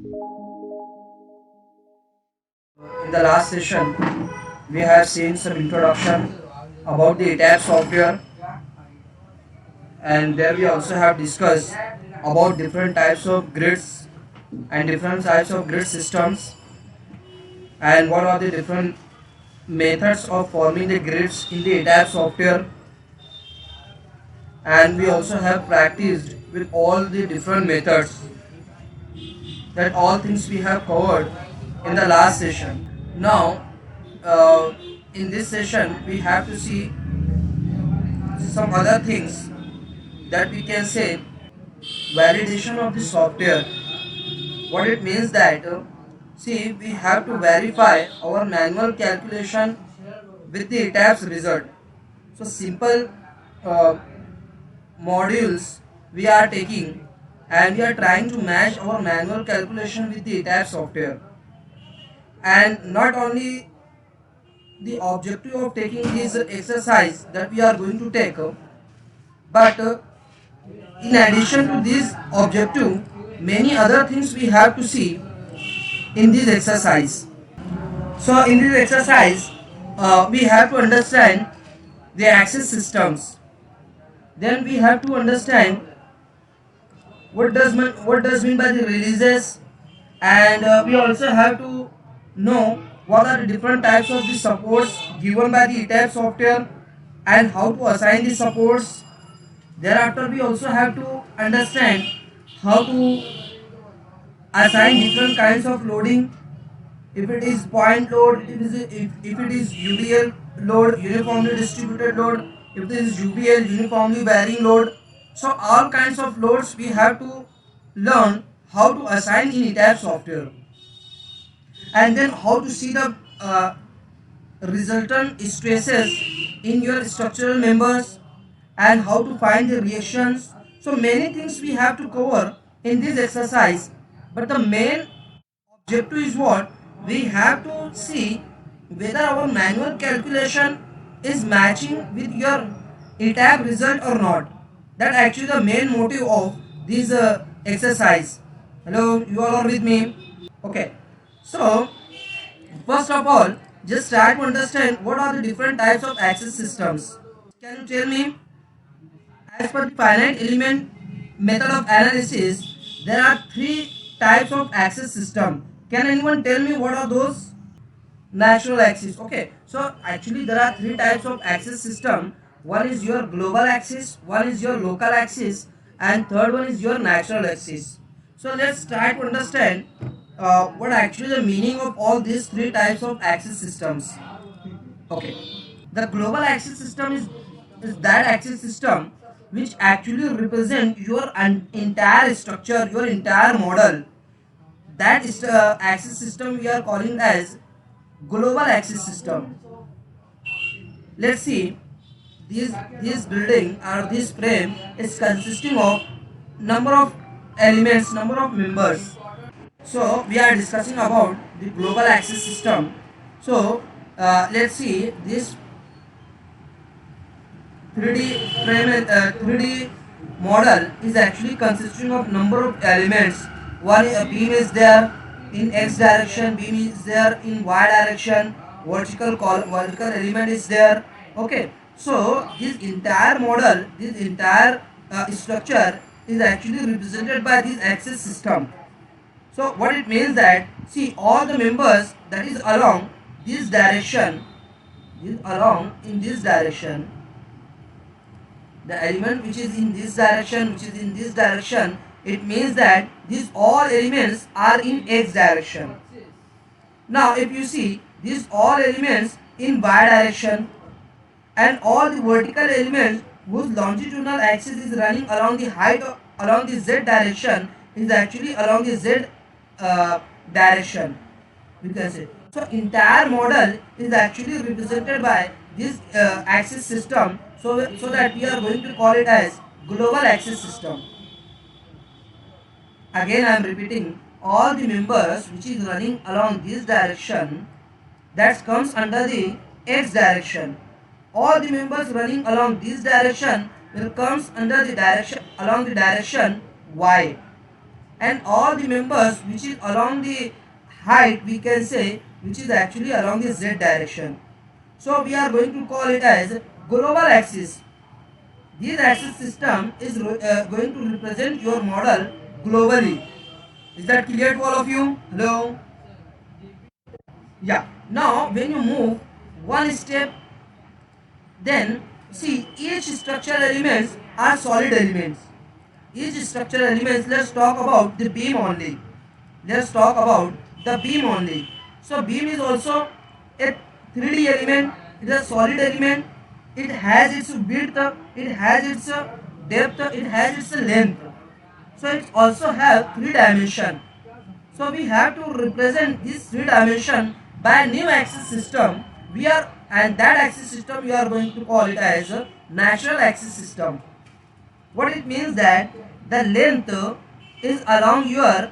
In the last session, we have seen some introduction about the ETAP software, and there we also have discussed about different types of grids and different types of grid systems, and what are the different methods of forming the grids in the ETAP software. And we also have practiced with all the different methods, that all things we have covered in the last session. Now, uh, in this session, we have to see some other things, that we can say validation of the software. What it means that, see, we have to verify our manual calculation with the ETABS result. So simple uh, modules we are taking, and we are trying to match our manual calculation with the ETABS software. And not only the objective of taking this exercise that we are going to take, but in addition to this objective, many other things we have to see in this exercise. So in this exercise, we have to understand the access systems. Then we have to understand what does mean by the releases, and we also have to know what are the different types of the supports given by the ETAP software and how to assign the supports. Thereafter, we also have to understand how to assign different kinds of loading. If it is point load, if it is UDL load, uniformly distributed load, if it is UVL, uniformly varying load. So all kinds of loads we have to learn how to assign in ETAP software, and then how to see the resultant stresses in your structural members, and how to find the reactions. So many things we have to cover in this exercise, but the main objective is what? We have to see whether our manual calculation is matching with your ETAB result or not. That actually the main motive of this exercise. Hello, you all are with me? Okay. So first of all, just try to understand what are the different types of access systems. Can you tell me? As per the finite element method of analysis, there are three types of access system. Can anyone tell me what are those? Natural axis. Okay, so actually there are three types of access system. One is your global axis, one is your local axis, and third one is your natural axis. So let's try to understand what actually the meaning of all these three types of access systems. Okay, the global axis system is that axis system which actually represent your entire structure, your entire model. That is the axis system we are calling as global axis system. Let's see, this building or this frame is consisting of number of elements, number of members. So we are discussing about the global axis system. So let's see, this 3D frame, 3D model is actually consisting of number of elements. One beam is there in x direction, beam is there in y direction, vertical element is there. Okay, so this entire model, this entire structure is actually represented by this axis system. So what it means that, see, all the members that is along this direction, in this direction, the element which is in this direction, which is in this direction, it means that these all elements are in x direction. Now if you see, these all elements in y direction, and all the vertical elements whose longitudinal axis is running along the along the z direction is actually along the z direction, we can say. So entire model is actually represented by this axis system, so that we are going to call it as global axis system. Again I am repeating, all the members which is running along this direction, that comes under the x direction. All the members running along this direction will comes under the direction, along the direction y. and all the members which is along the height, we can say, which is actually along the z direction. So we are going to call it as global axis. This axis system is going to represent your model globally. Is that clear to all of you? Hello? Yeah. Now when you move one step, then see, each structural elements are solid elements. Each structural elements, let's talk about the beam only. Let's talk about the beam only. So beam is also a 3D element. It is a solid element. It has its width, it has its depth, it has its length. So it also have three dimension. So we have to represent this three dimension by a new axis system. We are, and that axis system we are going to call it as a natural axis system. What it means that the length is along your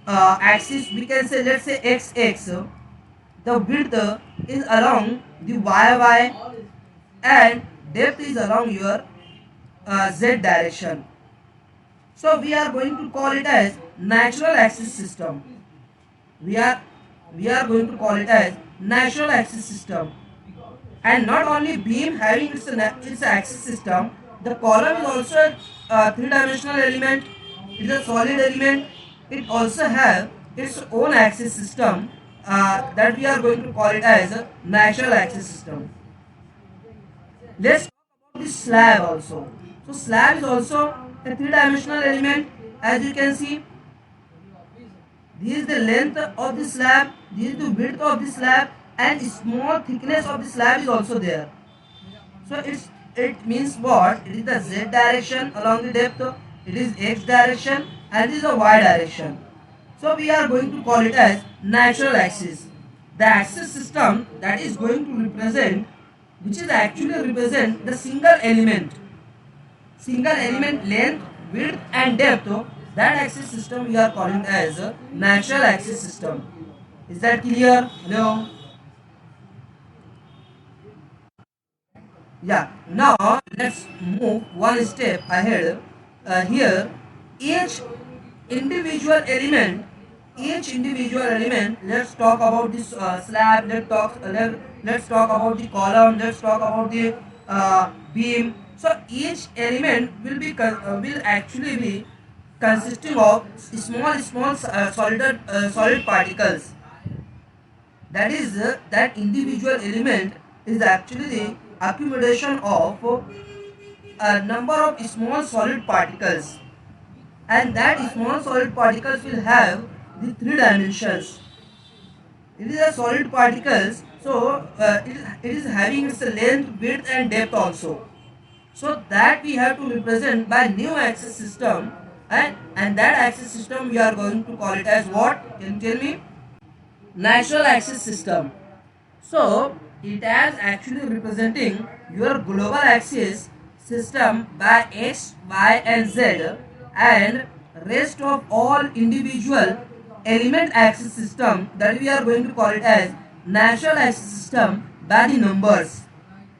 axis. We can say, let's say x. The width is along the y, and depth is along your z direction. So we are going to call it as natural axis system. We are we are going to call it as natural axis system. And not only beam having its axis system, the column is also a three-dimensional element. It is a solid element. It also have its own axis system, that we are going to call it as a natural axis system. Let's talk about the slab also. So slab is also a three-dimensional element. As you can see, this is the length of the slab, this is the width of the slab, and small thickness of the slab is also there. So it means what? It is the z direction along the depth, it is x direction, and it is the y direction. So we are going to call it as natural axis. The axis system that is going to represent, which is actually represent the single element length, width, and depth. That axis system we are calling as a natural axis system. Is that clear? Hello? Yeah. Now let's move one step ahead. Here, each individual element, let's talk about this slab. Let's talk about the column. Let's talk about the beam. So each element will actually be consisting of solid particles. That is, that individual element is actually the accumulation of a number of small solid particles, and that small solid particles will have the three dimensions. It is a solid particles, so it is having its length, width, and depth also. So that we have to represent by new axis system, and that axis system we are going to call it as what? Can you tell me? Natural axis system. So it is actually representing your global axis system by x, y, and z, and rest of all individual element axis system, that we are going to call it as natural axis system by the numbers.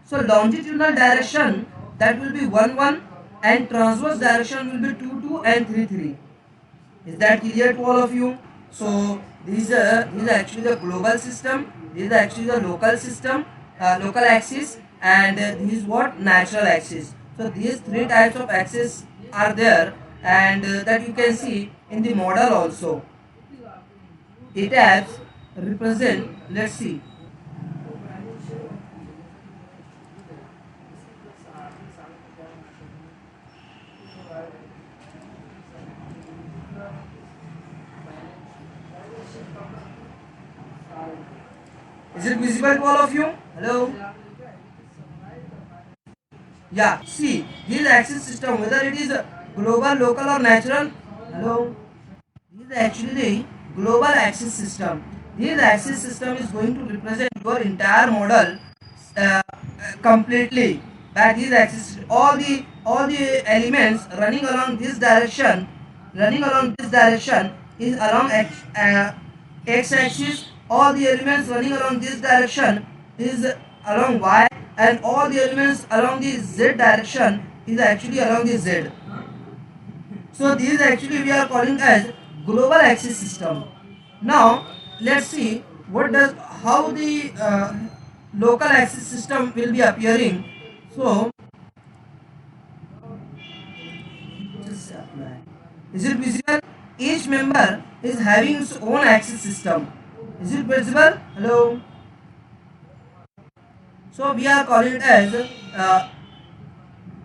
So longitudinal direction, that will be 1 1, and transverse direction will be 2 2 and 3 3. Is that clear to all of you? So this is actually the global system. This is actually the local system, local axis, and this is what? Natural axis. So these three types of axis are there, and that you can see in the model also. It has represent. Let's see. Is it visible to all of you? Hello? Yeah, see, this axis system, whether it is global, local, or natural. Hello? This is actually the global axis system. This axis system is going to represent your entire model uh, completely. By this axis, all the elements running along this direction is along x axis. All the elements running along this direction is along y, and all the elements along the z direction is actually along the z. So these actually we are calling as global axis system. Now let's see what does how the local axis system will be appearing. So just apply. Is it visible? Each member is having its own axis system. Is it visible? Hello. So we are calling it as uh,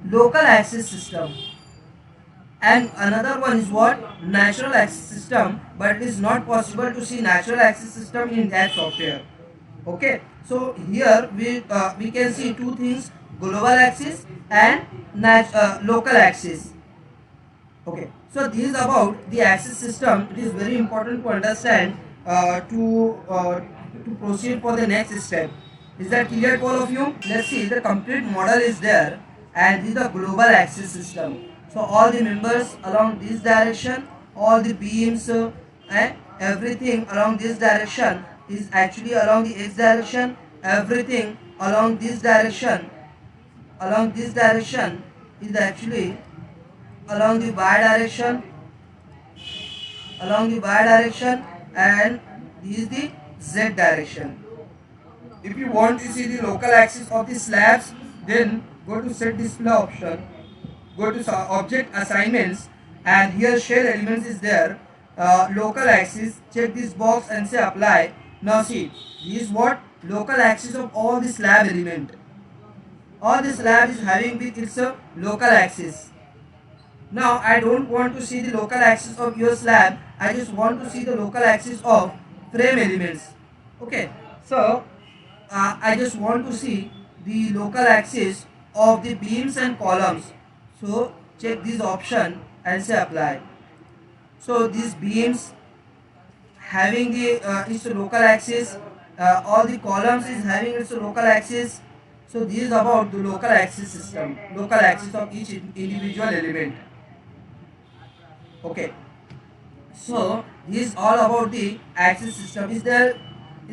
local axis system. And another one is what? Natural axis system, but it is not possible to see natural axis system in that software. Okay, so here we can see two things: global axis and local axis. Okay, so this is about the axis system. It is very important to understand to proceed for the next step. Is that clear to all of you? Let's see, the complete model is there, and this is the global axis system. So all the members along this direction, all the beams and everything along this direction is actually along the x direction. Everything along this direction is actually along the y direction, and this is the z direction. If you want to see the local axis of the slabs, then go to set display option, go to object assignments, and here shell elements is there. Local axis, check this box and say apply. Now see, this is what local axis of all the slab element. All the slab is having with its local axis. Now I don't want to see the local axis of your slab, I just want to see the local axis of frame elements. Okay, so I just want to see the local axis of the beams and columns. So check this option and say apply. So these beams having the its local axis, all the columns is having its local axis. So this is about the local axis system, local axis of each individual element. Okay, so this is all about the axis system. Is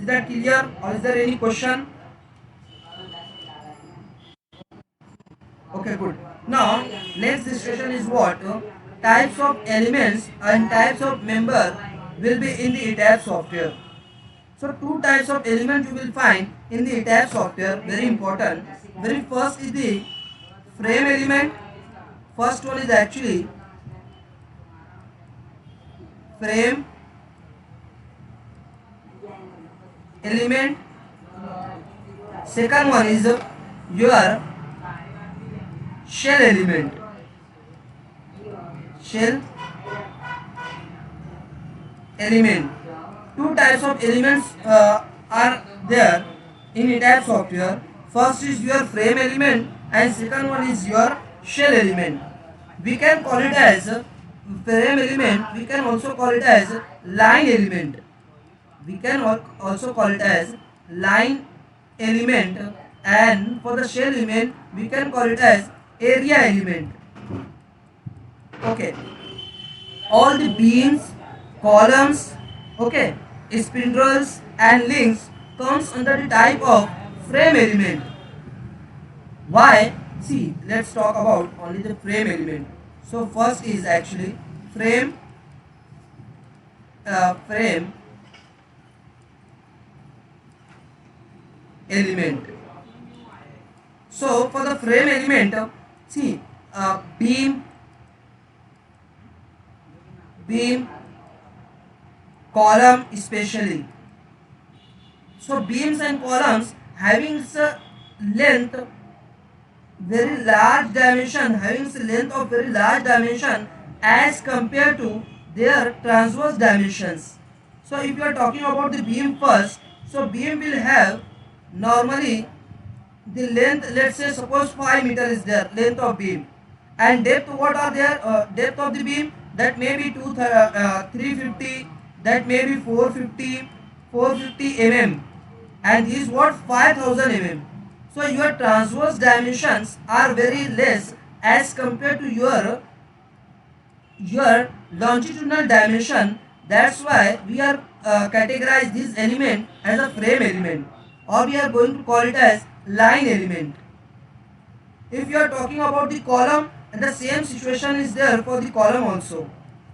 that clear, or is there any question? Okay, good. Now next discussion is what types of elements and types of member will be in the ETAP software. So two types of elements you will find in the ETAP software, very important. Very first is the frame element. First one is actually frame element. Second one is your shell element. Shell element. Two types of elements are there in ETAP software. First is your frame element and second one is your shell element. We can call it as frame element. We can also call it as line element. We can also call it as line element, and for the shell element we can call it as area element. Okay, all the beams, columns, okay, spindles and links comes under the type of frame element. Why? See, let's talk about only the frame element. So first is actually frame element. So for the frame element, see, beam, column especially. So beams and columns having its length very large dimension, having its length of very large dimension as compared to their transverse dimensions. So if you are talking about the beam first, so beam will have normally the length, let's say suppose 5 meter is there length of beam, and depth, what are their depth of the beam, that may be 350, that may be 450 mm, and this is what 5000 mm. So your transverse dimensions are very less as compared to your longitudinal dimension. That's why we are categorize this element as a frame element, or we are going to call it as line element. If you are talking about the column, And the same situation is there for the column also.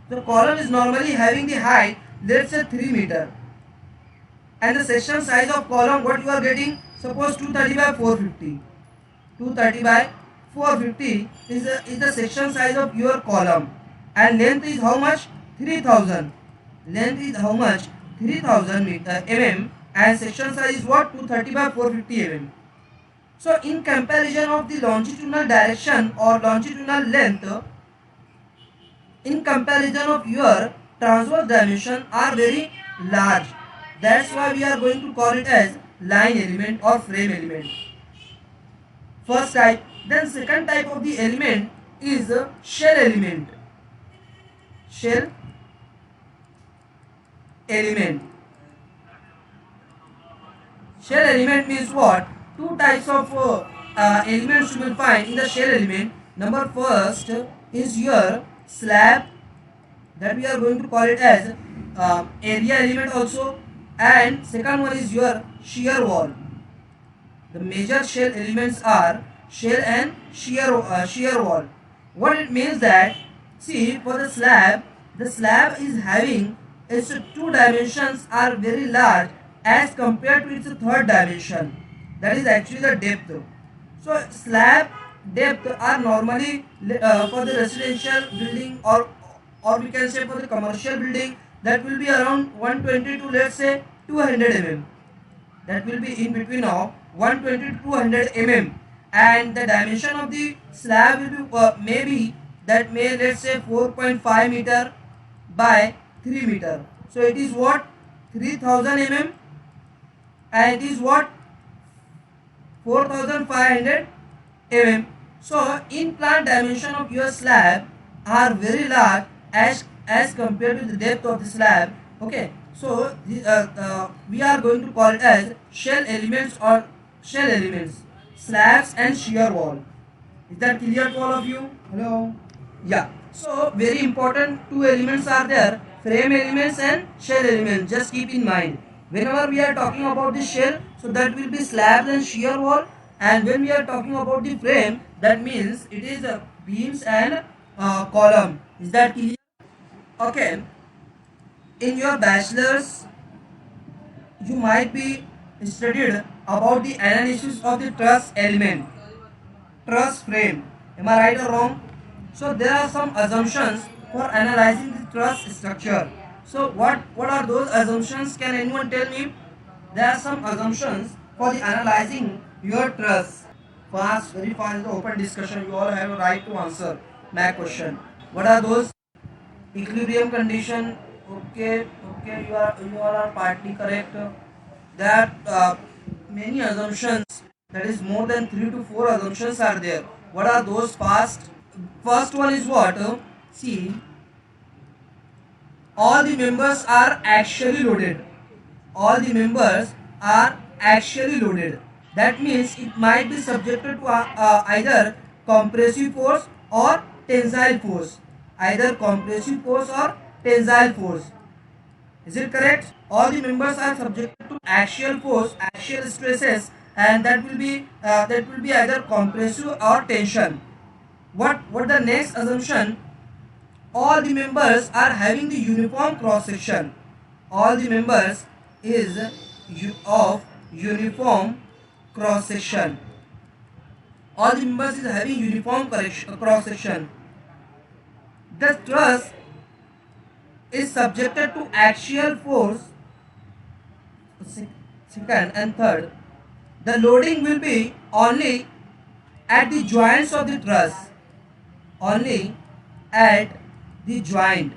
The column is normally having the height, let's say 3 meter. And the section size of column, what you are getting, suppose 230 by 450. 230 by 450 is the section size of your column. And length is how much? 3000. Length is how much? 3000 mm. And section size is what? 230 by 450 mm. So in comparison of the longitudinal direction or longitudinal length, in comparison of your transverse dimension are very large. That's why we are going to call it as line element or frame element. First type. Then second type of the element is shell element. Shell element. Shell element means what? Two types of elements you will find in the shell element. Number first is your slab, that we are going to call it as area element also, and second one is your shear wall. The major shell elements are shell and shear wall. What it means that, see, for the slab is having its two dimensions are very large as compared to its third dimension. That is actually the depth. So slab depth are normally for the residential building, or we can say for the commercial building, that will be around 120 to, let's say, 200 mm. That will be in between of 120 to 200 mm. And the dimension of the slab will be maybe that may, let's say, 4.5 meter by 3 meter. So it is what? 3000 mm, and it is what? 4500 mm. So in plan dimension of your slab are very large as compared to the depth of the slab. Okay, so we are going to call it as shell elements or shell elements, slabs and shear wall. Is that clear to all of you? Hello? Yeah. So very important two elements are there, frame elements and shell elements. Just keep in mind. Whenever we are talking about the shell, so that will be slabs and shear wall. And when we are talking about the frame, that means it is beams and column. Is that clear? Okay. In your bachelor's, you might be studied about the analysis of the truss element, truss frame. Am I right or wrong? So there are some assumptions for analyzing the truss structure. So what are those assumptions? Can anyone tell me? There are some assumptions for the analyzing your truss. Fast, very fast, the open discussion. You all have a right to answer my question. What are those? Equilibrium condition. Okay, you all are partly correct. There are many assumptions. That is more than 3 to 4 assumptions are there. What are those? Fast. First one is what? See, all the members are actually loaded. All the members are actually loaded. That means it might be subjected to either compressive force or tensile force. Either compressive force or tensile force. Is it correct? All the members are subjected to axial force, axial stresses, and that will be either compressive or tension. What the next assumption? All the members are having the uniform cross section. All the members is of uniform cross section. All the members is having uniform cross section. The truss is subjected to axial force. Second and third, the loading will be only at the joints of the truss. Only at the joints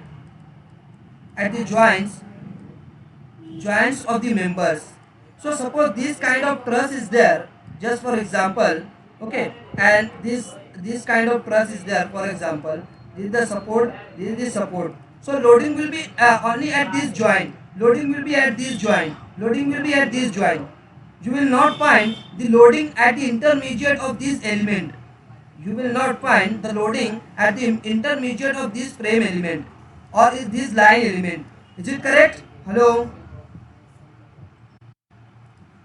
of the members. So suppose this kind of truss is there, just for example, okay, and this kind of truss is there, for example, this is the support, this is the support. So loading will be only at this joint, loading will be at this joint, loading will be at this joint. You will not find the loading at the intermediate of this element. You will not find the loading at the intermediate of this frame element or is this line element. Is it correct? Hello?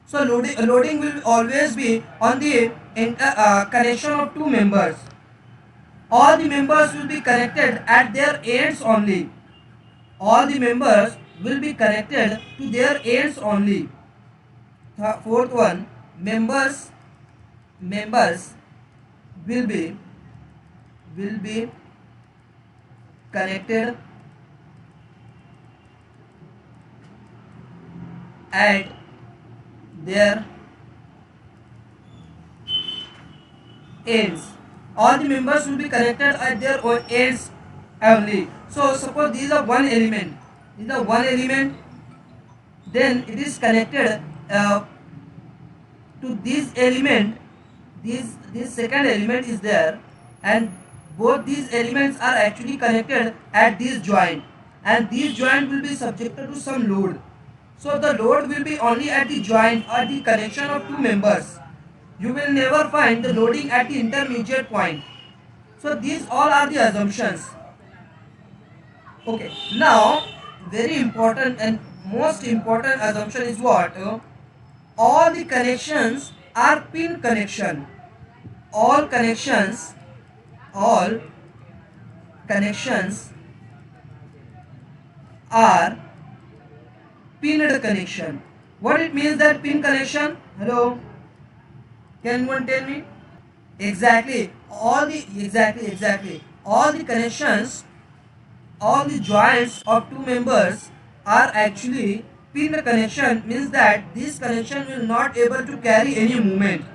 So loading will always be on the connection of two members. All the members will be connected at their ends only. All the members will be connected to their ends only. Fourth one, members will be connected at their ends. All the members will be connected at their own ends only. So suppose these are one element. These are one element. Then it is connected to this element. This second element is there, and both these elements are actually connected at this joint, and this joint will be subjected to some load. So the load will be only at the joint or the connection of two members. You will never find the loading at the intermediate point. So these all are the assumptions. Okay, now very important and most important assumption is what? All the connections are pin connection. All connections, all connections are pinned connection. What it means that pin connection? Hello, can anyone tell me? Exactly. Exactly. All the connections, all the joints of two members are actually pinned connection. Means that this connection will not able to carry any movement.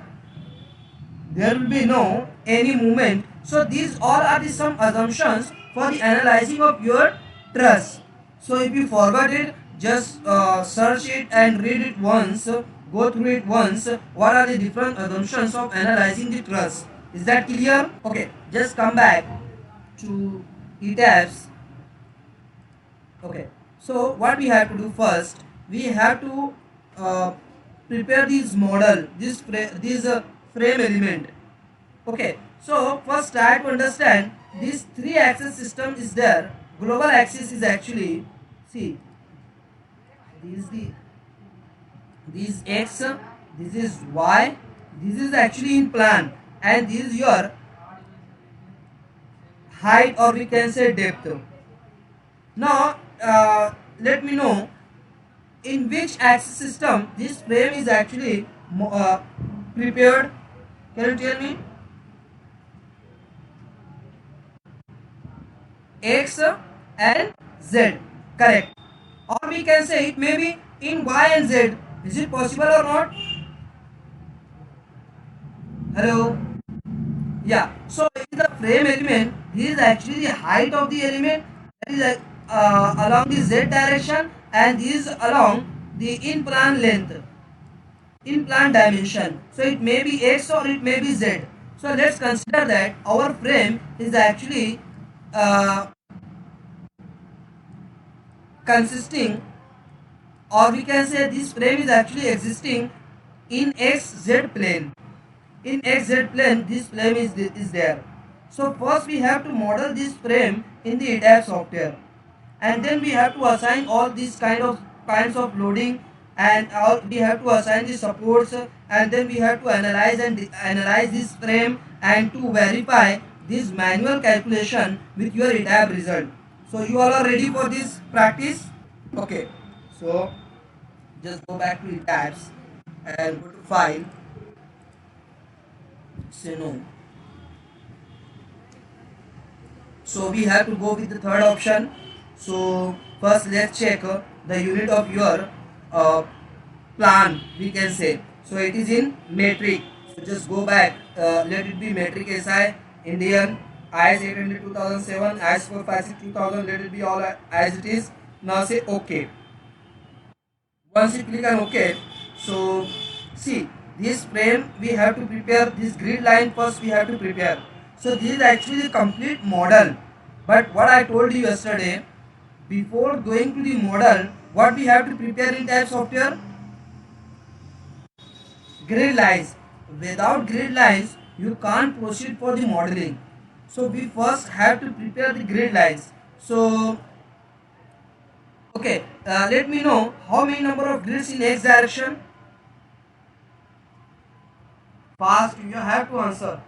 There will be no any movement. So these all are the some assumptions for the analyzing of your truss. So if you forgot it, just search it and read it once. Go through it once. What are the different assumptions of analyzing the truss? Is that clear? Okay, just come back to ETABS. Okay, so what we have to do first, we have to uh, prepare this model, this frame element. Okay, so first try to understand this three axis system is there. Global axis is actually, see, this is the this x, this is y, this is actually in plan, and this is your height, or we can say depth. Now let me know in which axis system this frame is actually prepared. Can you tell me? X and Z, correct. Or we can say it may be in Y and Z. Is it possible or not? Hello? Yeah. So in the frame element, this is actually the height of the element, that is along the Z direction, and this is along the in plan length, in plan dimension. So it may be X or it may be Z. So let's consider that our frame is actually uh, consisting, or we can say this frame is actually existing in XZ plane. In XZ plane, this frame is there. So first we have to model this frame in the ETABS software, and then we have to assign all these kinds of loading, and all we have to assign the supports, and then we have to analyze this frame and to verify this manual calculation with your ETABS result. So you all are ready for this practice? Okay. So just go back to ETABS and go to file. Say no. So we have to go with the third option. So first let's check the unit of your uh, plan, we can say. So it is in metric. So just go back, let it be metric SI Indian IS 800 2007, IS 456 2000, let it be all as it is. Now say OK. Once you click on OK, so see this frame we have to prepare, this grid line first we have to prepare. So this is actually the complete model, but what I told you yesterday, before going to the model, what we have to prepare in ETABS software? Grid lines. Without grid lines you can't proceed for the modeling. So we first have to prepare the grid lines. So okay, let me know how many number of grids in X direction. Fast, you have to answer.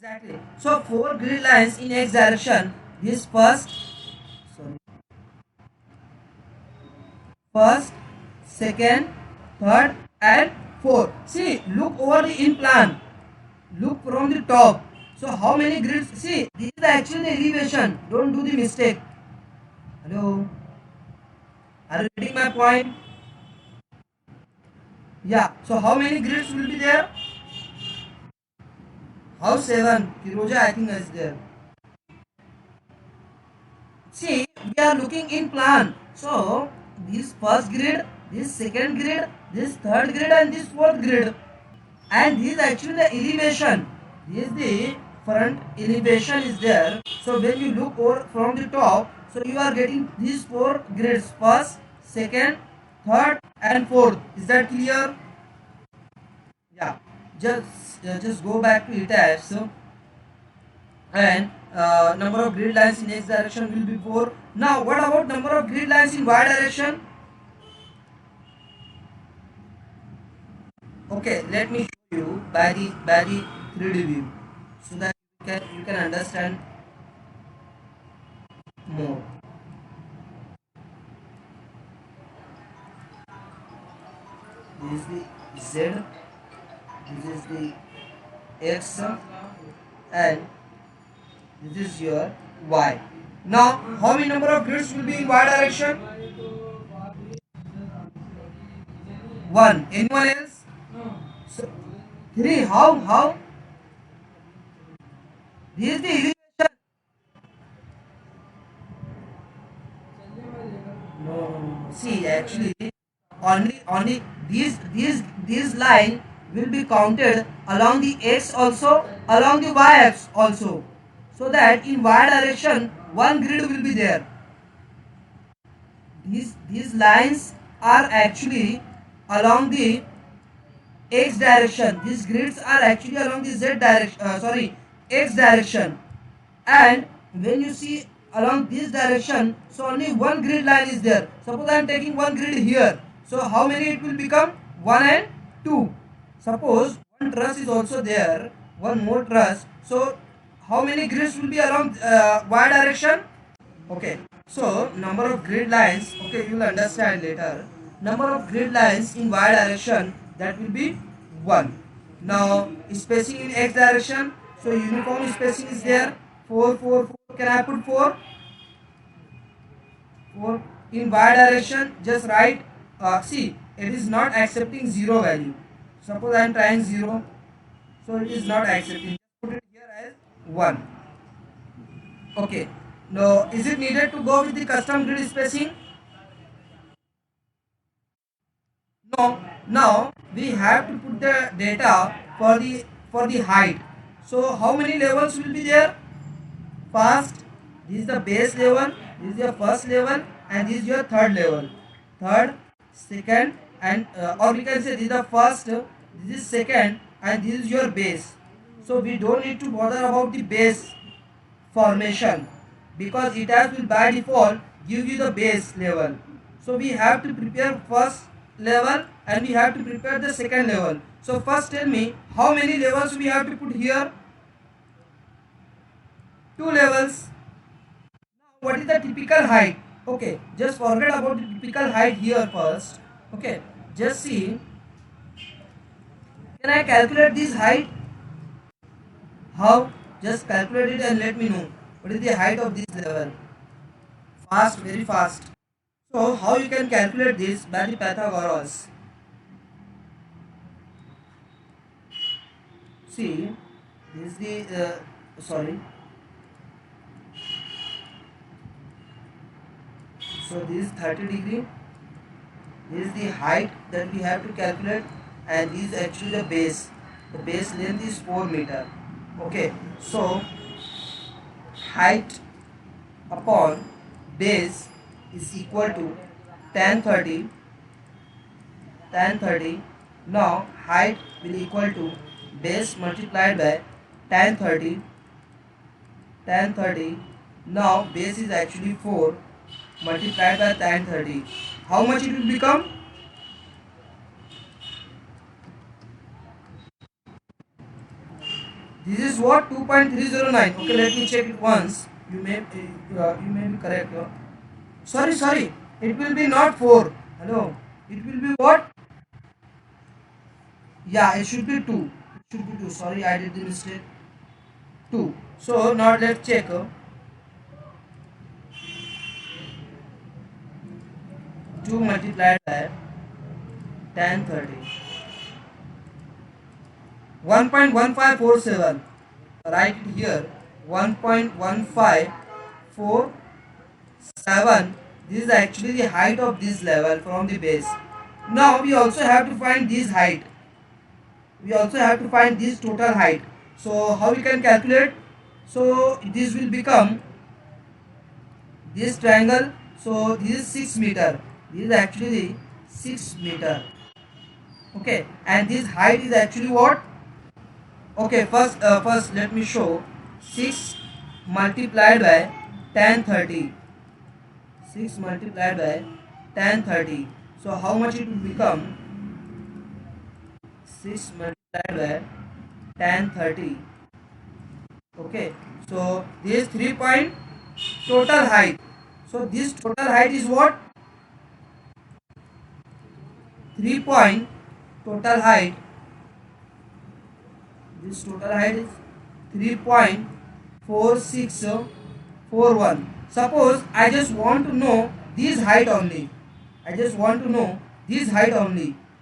Exactly. So four grid lines in x direction. This sorry, first, second, third, and fourth. See, look over the in plan. Look from the top. So how many grids? See, this is actually the elevation. Don't do the mistake. Hello, are you getting my point? Yeah. So how many grids will be there? How seven? Firoja, I think is there. See, we are looking in plan. So this first grid, this second grid, this third grid, and this fourth grid. And this is actually the elevation. This is the front elevation is there. So when you look over from the top, so you are getting these four grids: first, second, third, and fourth. Is that clear? Yeah. Just go back to it as so, and number of grid lines in x direction will be 4. Now what about number of grid lines in y direction? Okay, let me show you by the 3D view so that you can understand more. This is the z, this is the x, and this is your y. Now how many number of grids will be in y direction? 1. Anyone else? So, 3. How? This is the elevation. No. See, actually, only these line will be counted along the x also, along the y axis also, so that in y direction one grid will be there. These lines are actually along the x direction. These grids are actually along the z direction. Sorry, x direction. And when you see along this direction, so only one grid line is there. Suppose I am taking one grid here, so how many it will become? 1 and 2. Suppose one truss is also there, one more truss, so how many grids will be along y direction? Okay, so number of grid lines, okay, you will understand later. Number of grid lines in y direction, that will be 1. Now spacing in x direction, so uniform spacing is there. 4 4 4. Can I put 4? 4. In y direction, just write, see, it is not accepting 0 value. Suppose I am trying 0, so it is not accepting. Put it here as 1. Okay. Now, is it needed to go with the custom grid spacing? No. Now we have to put the data for the height. So how many levels will be there? First, this is the base level, this is your first level, and this is your third level. Third, second, and or we can say this is the first, this is second, and this is your base. So we don't need to bother about the base formation because it has will by default give you the base level. So we have to prepare first level and we have to prepare the second level. So first tell me how many levels we have to put here? 2 levels. Now what is the typical height? Okay, just forget about the typical height here first. Okay, just see, can I calculate this height? How? Just calculate it and let me know what is the height of this level. Fast, very fast. So how you can calculate this by the Pythagoras? See, this is the sorry. So this is 30 degree. This is the height that we have to calculate, and this is actually the base. The base length is 4 meter. Okay. So height upon base is equal to tan 30. Tan 30. Now height will equal to base multiplied by tan 30. Tan 30. Now base is actually 4 multiplied by tan 30. How much it will become? This is what 2.309. Okay, let me check it once. You may be correct. Sorry. It will be not 4. Hello. It will be what? Yeah, it should be 2. It should be 2. Sorry, I did the mistake. 2. So now let's check. 2 multiplied by 1030. 1.1547. Write it here. 1.1547. This is actually the height of this level from the base. Now we also have to find this height. We also have to find this total height. So how we can calculate? So this will become this triangle. So this is 6 meter. This is actually 6 meter. Okay, and this height is actually what? Okay, first let me show. 6 multiplied by 1030. 6 multiplied by 1030. So how much it will become? 6 multiplied by 1030. Okay, so this 3 point total height. So this total height is what? 3 point total height. This total height is 3.4641. Suppose I just want to know this height only.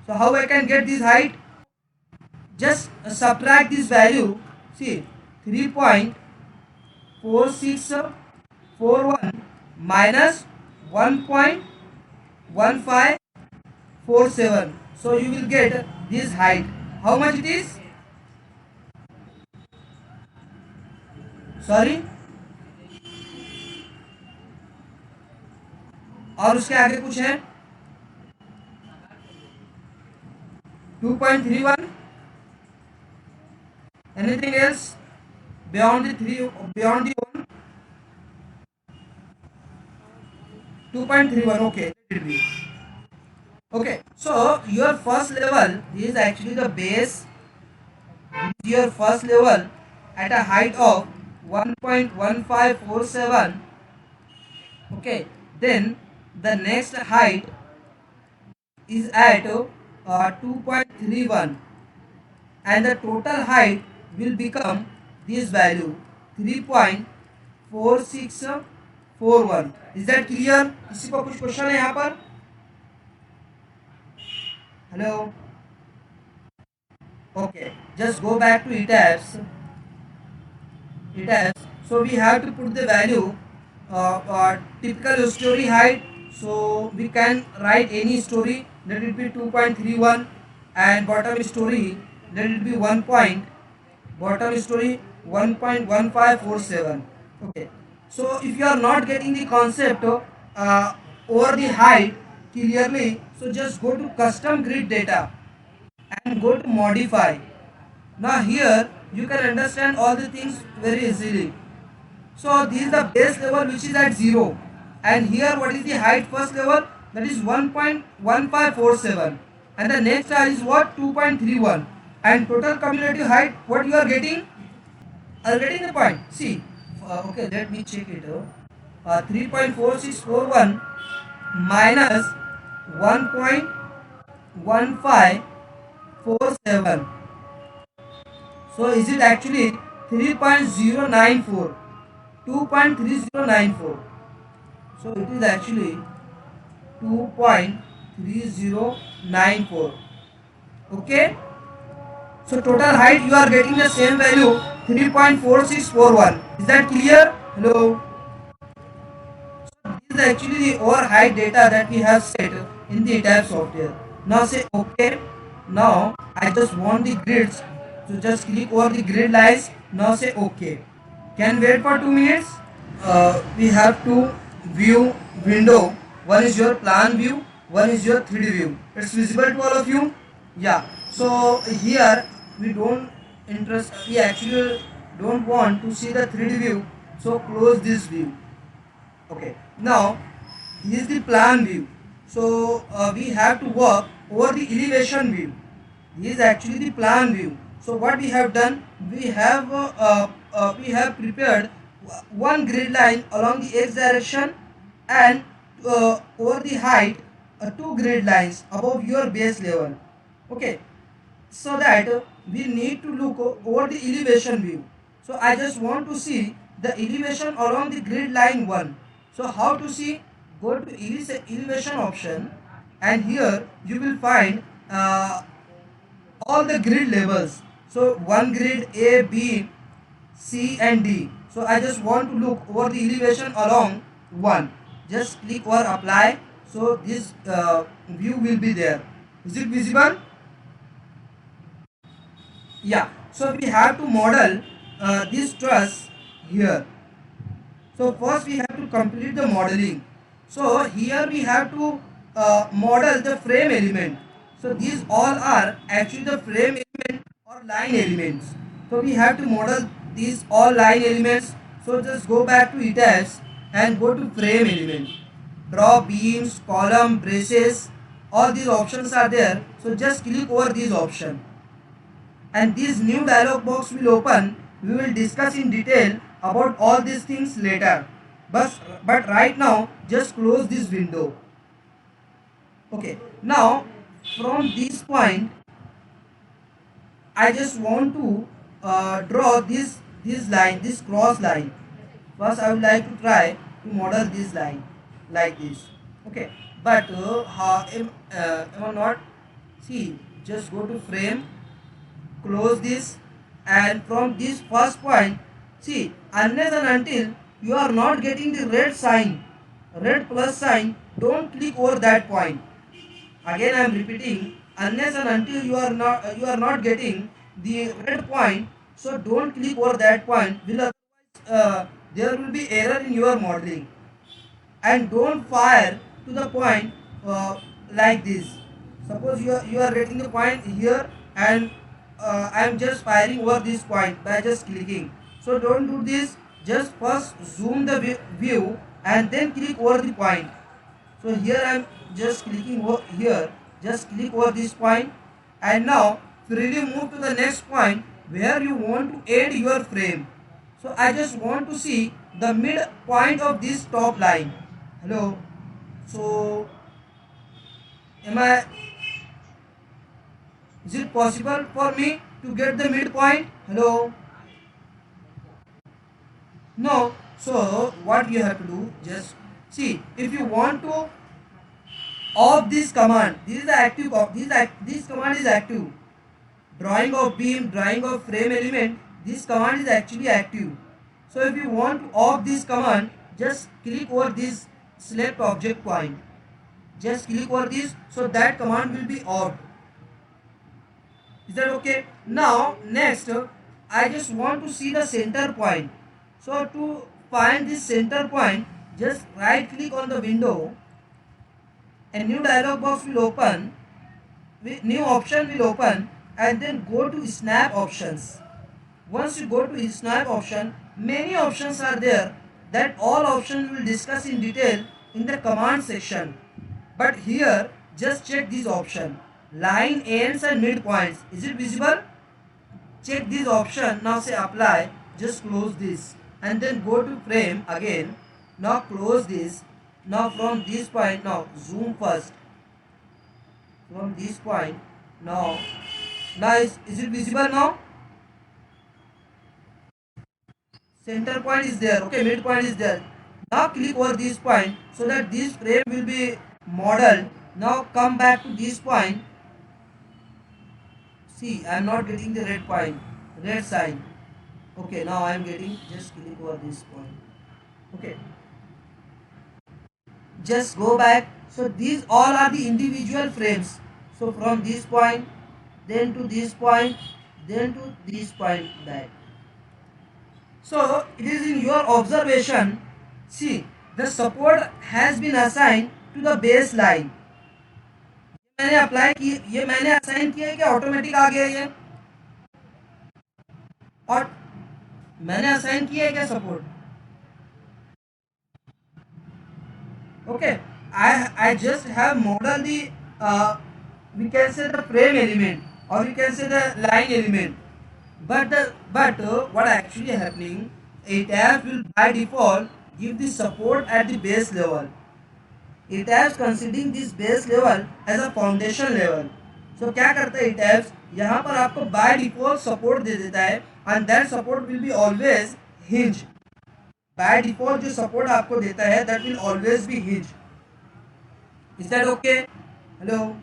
So how I can get this height? Just subtract this value. See, 3.4641 minus 1.1547. So you will get this height. How much it is? Sorry, और उसके आगे कुछ है? 2.31. Anything else beyond the 3, beyond the 1? 2.31. Okay, let it be. Okay, so your first level, this is actually the base. This is your first level at a height of 1.1547. Okay, then the next height is at 2.31, and the total height will become this value 3.4641. Is that clear? किसी को कुछ question है यहाँ पर? Hello. Okay, just go back to ETABS. So we have to put the value typical story height. So we can write any story, let it be 2.31, and bottom story, let it be 1.1547. Okay, so if you are not getting the concept over the height clearly, so just go to custom grid data and go to modify. Now here you can understand all the things very easily. So this is the base level which is at 0, and here what is the height first level? That is 1.1547, and the next is what? 2.31, and total cumulative height what you are getting? Are you getting the point? See, okay, let me check it. 3.4641 minus 1.1547. So is it actually 3.094? 2.3094. So it is actually 2.3094. Okay. So total height you are getting the same value 3.4641. Is that clear? Hello. So this is actually the over height data that we have set in the ETABS software. Now say okay. Now I just want the grids. So just click over the grid lines. Now say okay. Can wait for 2 minutes. We have two view window. One is your plan view, one is your 3D view. It's visible to all of you. Yeah. So here we actually don't want to see the 3D view. So close this view. Okay. Now this is the plan view. So we have to work over the elevation view. This is actually the plan view. So what we have done, we have prepared one grid line along the x direction, and over the height two grid lines above your base level. Okay, so that we need to look over the elevation view. So I just want to see the elevation along the grid line 1. So how to see? Go to elevation option, and here you will find all the grid levels. So one grid A, B, C and D. So I just want to look over the elevation along 1. Just click or apply. So this view will be there. Is it visible? Yeah. So we have to model this truss here. So first we have to complete the modeling. So here we have to model the frame element. So these all are actually the frame element or line elements. So we have to model these all line elements. So just go back to ETABS and go to frame element. Draw beams, column, braces. All these options are there. So just click over these options, and this new dialog box will open. We will discuss in detail about all these things later, but right now just close this window. Okay, now from this point I just want to draw this line, this cross line. First I would like to try to model this line like this. Okay, but am I not? See, just go to frame, close this, and from this first point, see, unless and until you are not getting the red sign, red plus sign, don't click over that point. Again I am repeating, unless and until you are not getting the red point, so don't click over that point. Will otherwise there will be error in your modeling. And don't fire to the point like this. Suppose you are getting the point here, and I am just firing over this point by just clicking. So don't do this. Just first zoom the view and then click over the point. So here I am just clicking over here. Just click over this point, and now freely move to the next point where you want to end your frame. So I just want to see the mid point of this top line. Hello. So am I? Is it possible for me to get the midpoint? Hello. No. So what you have to do? Just see, if you want to off this command. This is the active. This command is active. Drawing of beam, drawing of frame element. This command is actually active. So if you want to off this command, just click over this select object point. Just click over this, so that command will be off. Is that okay? Now next, I just want to see the center point. So to find this center point, just right click on the window. A new dialog box will open. New option will open, and then go to snap options. Once you go to snap option, many options are there. That all options will discuss in detail in the command section. But here just check this option. Line ends and midpoints. Is it visible? Check this option. Now say apply. Just close this and then go to frame again. Now close this. Now from this point, now zoom first. From this point, now is it visible now? Center point is there. Okay, midpoint is there. Now click over this point so that this frame will be modeled. Now come back to this point. See, I am not getting the red point, red sign. Okay, now I am getting. Just click over this point. Okay, just go back. So these all are the individual frames. So from this point, then to this point, then to this point, that. So it is in your observation. See, the support has been assigned to the base line. मैंने apply की, ये मैंने assign किया है कि automatic आ गया ये, और मैंने असाइन किया है क्या support? Okay, I just have modeled the we can say the frame element, or we can say the line element. But what actually happening, it has will by default give the support at the base level. It has considering this base level as a foundation level. So क्या करता है it has यहाँ पर आपको by default support दे देता है and that support will be always hinge. By default जो support आपको देता है that will always be hinge. Is that okay? Hello.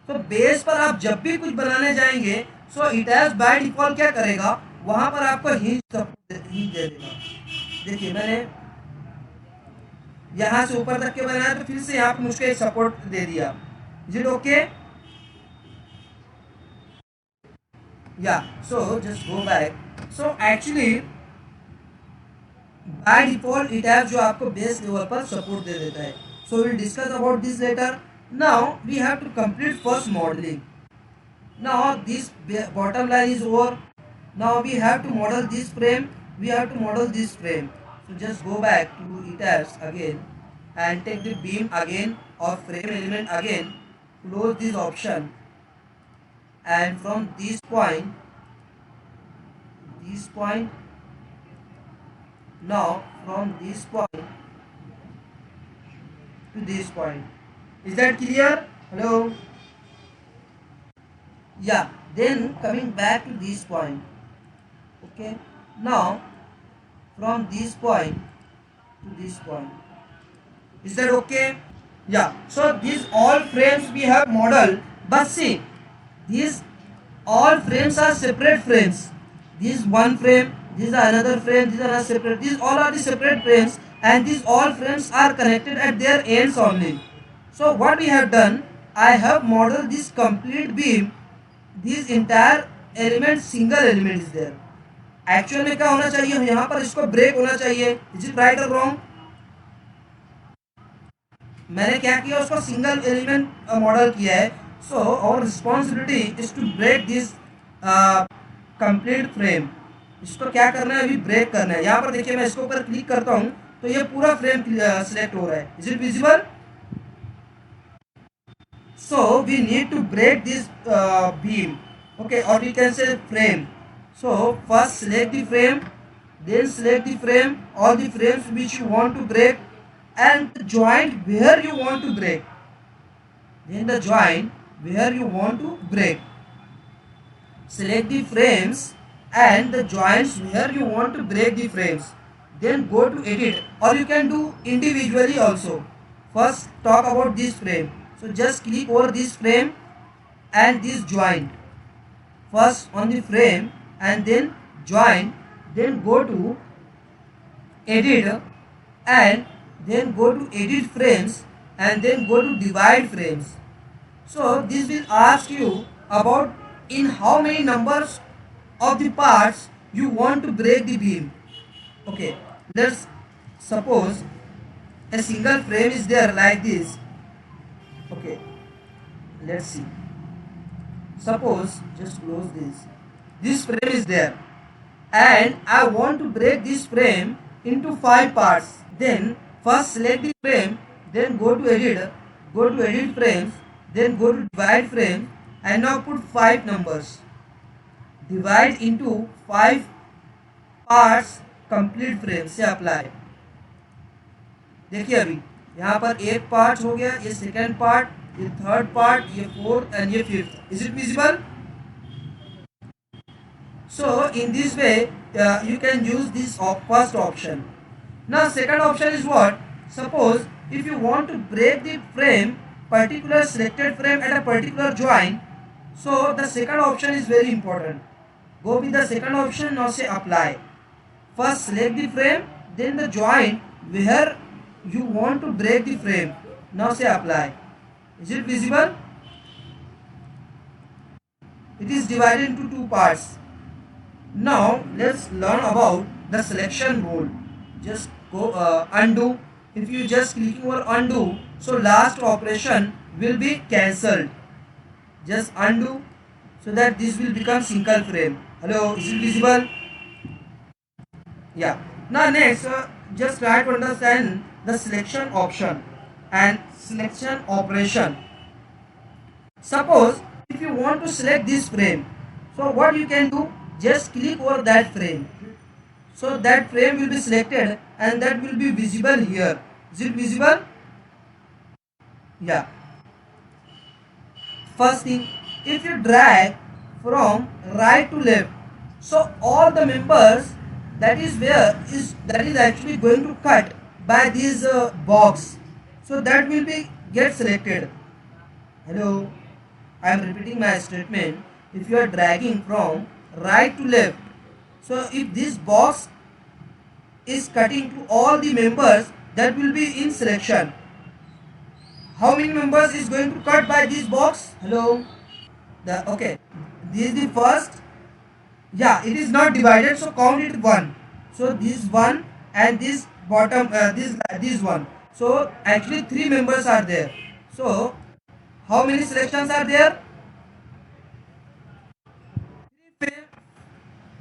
तो बेस पर आप जब भी कुछ बनाने जाएंगे so it has by default क्या करेगा, वहां पर आपको हिंज दे देगा. देखिए मैंने यहाँ से ऊपर तक के बनाया तो फिर से यहाँ पे मुझको एक सपोर्ट दे दिया. Is it okay? या so just go back. So actually by default it have जो आपको बेस लेवल पर सपोर्ट दे देता है. So will discuss about this later. Now we have to complete first modelling. Now this bottom line is over. Now we have to model this frame. We have to model this frame. So just go back to ETABS again and take the beam again or frame element again. Close this option and from this point, now from this point to this point. Is that clear? Hello. Yeah, then coming back to this point. Okay, now from this point to this point. Is that okay? Yeah, so these all frames we have modeled, but see, these all frames are separate frames. This one frame, this is another frame, these are separate. These all are the separate frames and these all frames are connected at their ends only. So what we have done, I have modeled this complete beam. This entire element single element is there. Actual में क्या होना चाहिए, यहाँ पर इसको break होना चाहिए. Is it right और रॉन्ग? मैंने क्या किया, उसको सिंगल एलिमेंट मॉडल किया है. So our responsibility is to break this complete frame. इसको क्या करना है, अभी ब्रेक करना है. यहाँ पर देखिए मैं इसके ऊपर क्लिक करता हूँ तो ये पूरा फ्रेम सिलेक्ट हो रहा है. Is it visible? So we need to break this beam, okay, or we can say frame. So first select the frame, then select the frame, all the frames which you want to break, and the joint where you want to break. Then the joint where you want to break. Select the frames and the joints where you want to break the frames. Then go to edit, or you can do individually also. First talk about this frame. So just click over this frame and this joint. First on the frame and then joint, then go to edit and then go to edit frames and then go to divide frames. So this will ask you about in how many numbers of the parts you want to break the beam. Okay, let's suppose a single frame is there like this. Okay, let's see. Suppose just close this. This frame is there and I want to break this frame into 5 parts. Then first select the frame, then go to edit frames, then go to divide frame and now put 5 numbers. Divide into 5 parts complete frame से apply. देखिए अभी यहाँ पर एक part हो गया, ये second part, ये थर्ड पार्ट, ये फोर्थ एंड ये fifth. Is it visible? So in this way you can use this first option. Now second option is what? Suppose if you want to break the frame, particular selected frame at a particular joint, so the second option is very important. Go with the second option. Now say apply. First select the frame, then the joint where you want to break the frame. Now say apply. Is it visible? It is divided into 2 parts. Now let's learn about the selection rule. Just go undo. If you just click over undo, so last operation will be cancelled. Just undo so that this will become single frame. Hello, is it visible? Yeah. Now next, just try to understand the selection option and selection operation. Suppose if you want to select this frame, so what you can do, just click over that frame. So that frame will be selected and that will be visible here. Is it visible? Yeah. First thing, if you drag from right to left, so all the members that is actually going to cut by this box, so that will be get selected. Hello, I am repeating my statement. If you are dragging from right to left, so if this box is cutting to all the members, that will be in selection. How many members is going to cut by this box? Hello. Okay. This is the first. Yeah, it is not divided, so count it one. So this one and this bottom this one. So actually three members are there. So how many selections are there?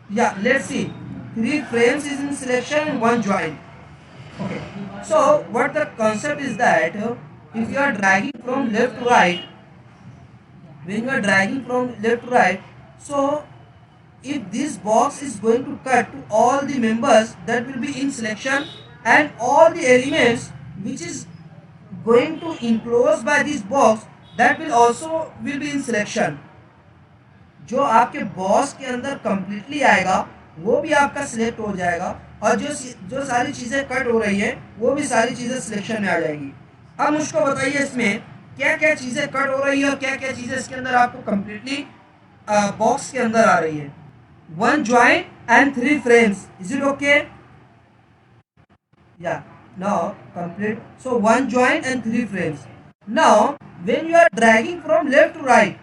Yeah, let's see. Three frames is in selection and one joint. Okay. So what the concept is that if you are dragging from left to right, when you are dragging from left to right, so if this box is going to cut to all the members, that will be in selection, and all the elements which is going to enclose by this box, that will also will be in selection. जो आपके box के अंदर completely आएगा वो भी आपका select हो जाएगा, और जो जो सारी चीज़ें कट हो रही है वो भी सारी चीज़ें सिलेक्शन में आ जाएंगी. अब मुझको बताइए इसमें क्या क्या चीज़ें कट हो रही है और क्या क्या चीज़ें इसके अंदर आपको कंप्लीटली बॉक्स के अंदर आ रही है. One joint and three frames. Is it okay? Yeah. Now complete. So one joint and three frames. Now when you are dragging from left to right,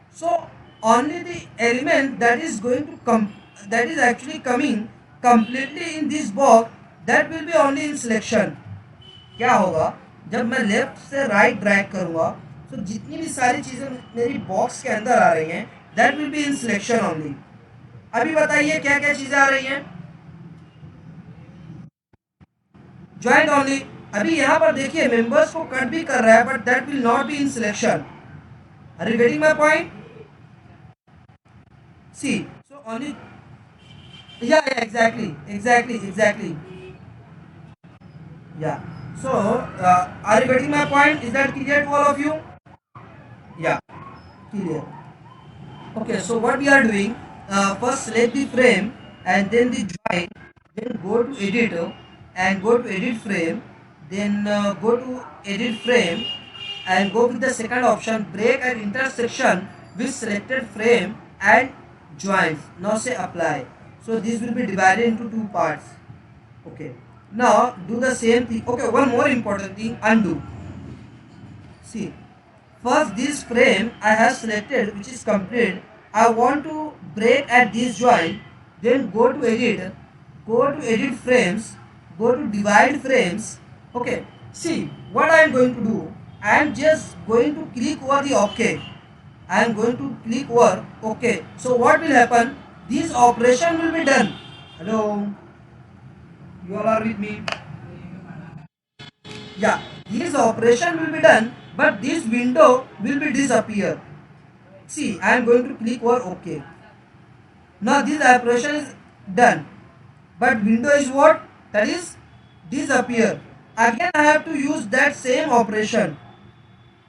so only the element that is going to come, that is actually coming completely in this box, that will be only in selection. क्या होगा जब मैं left से right drag करूंगा, तो जितनी भी सारी चीजें मेरी बॉक्स के अंदर आ रही हैं, that will be in selection only. अभी बताइए क्या क्या चीजें आ रही हैं. Joint only. अभी यहाँ पर देखिए मेंबर्स को कट भी कर रहा है, but that will not be in selection. Are you getting my point? See so only. Yeah, exactly. Yeah. So are you getting my point? Is that clear to all of you? Yeah, clear. Okay, so what we are doing, first select the frame and then the joint, then go to editor and go to edit frame, then go to edit frame and go with the second option, break at intersection with selected frame and joints. Now say apply. So this will be divided into two parts. Okay. Now do the same thing. Okay, one more important thing, undo. See, first this frame I have selected which is complete. I want to break at this joint, then go to edit frames, go to divide frames. Okay, see what I am going to do. I am just going to click over the OK. I am going to click over OK. So what will happen? This operation will be done. Hello, you all are with me? Yeah, this operation will be done, but this window will be disappear. See, I am going to click over OK. Now this operation is done, but window is what? That is disappear. Again I have to use that same operation.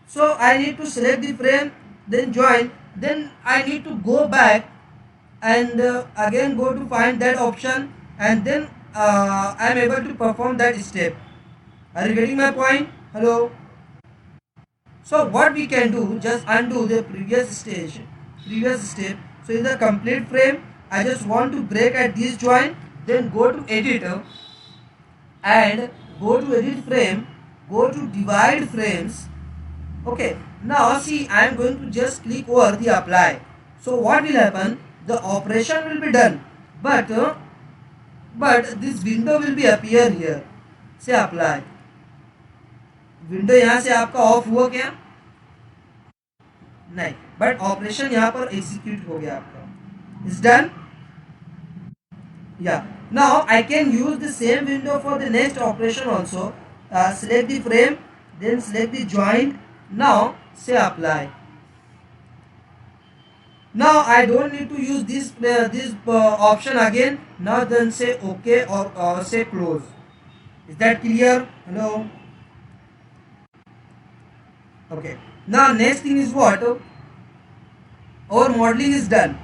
So I need to select the frame, then join, then I need to go back and again go to find that option, and then I am able to perform that step. Are you getting my point? Hello. So what we can do, just undo the previous step. So in the complete frame, I just want to break at this joint, then go to editor and go to edit frame, go to divide frames. Okay, now see I am going to just click over the apply. So what will happen? The operation will be done, but this window will be appear here. Say apply. Window यहाँ से आपका of हुआ क्या? नहीं, but operation यहाँ पर execute हो गया आपका. Is done. या now I can use the same window for the next operation also. Select the frame, then select the joint. Now say apply. Now I don't need to use this option again. Now then say OK or say close. Is that clear? Hello. Okay. Now next thing is what? Our modeling is done.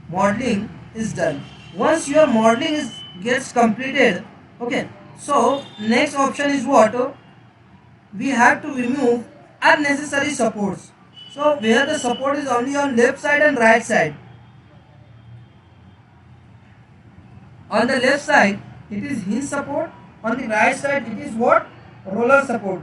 Modeling is done. Once your modeling is gets completed, okay. So next option is what? We have to remove unnecessary supports. So where the support is only on left side and right side. On the left side it is hinge support. On the right side it is what? Roller support.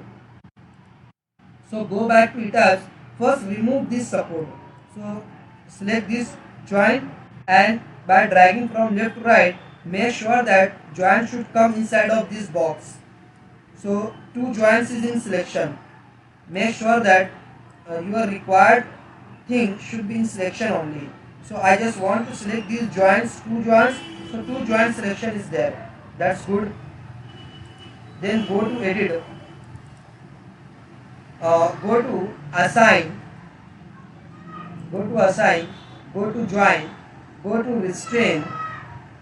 So go back to ETABS. First remove this support. So select this joint and by dragging from left to right, make sure that joint should come inside of this box. So two joints is in selection. Make sure that your required thing should be in selection only. So I just want to select these joints, two joints. So two joint selection is there. That's good. Then go to edit. Go to assign, go to join, go to restrain,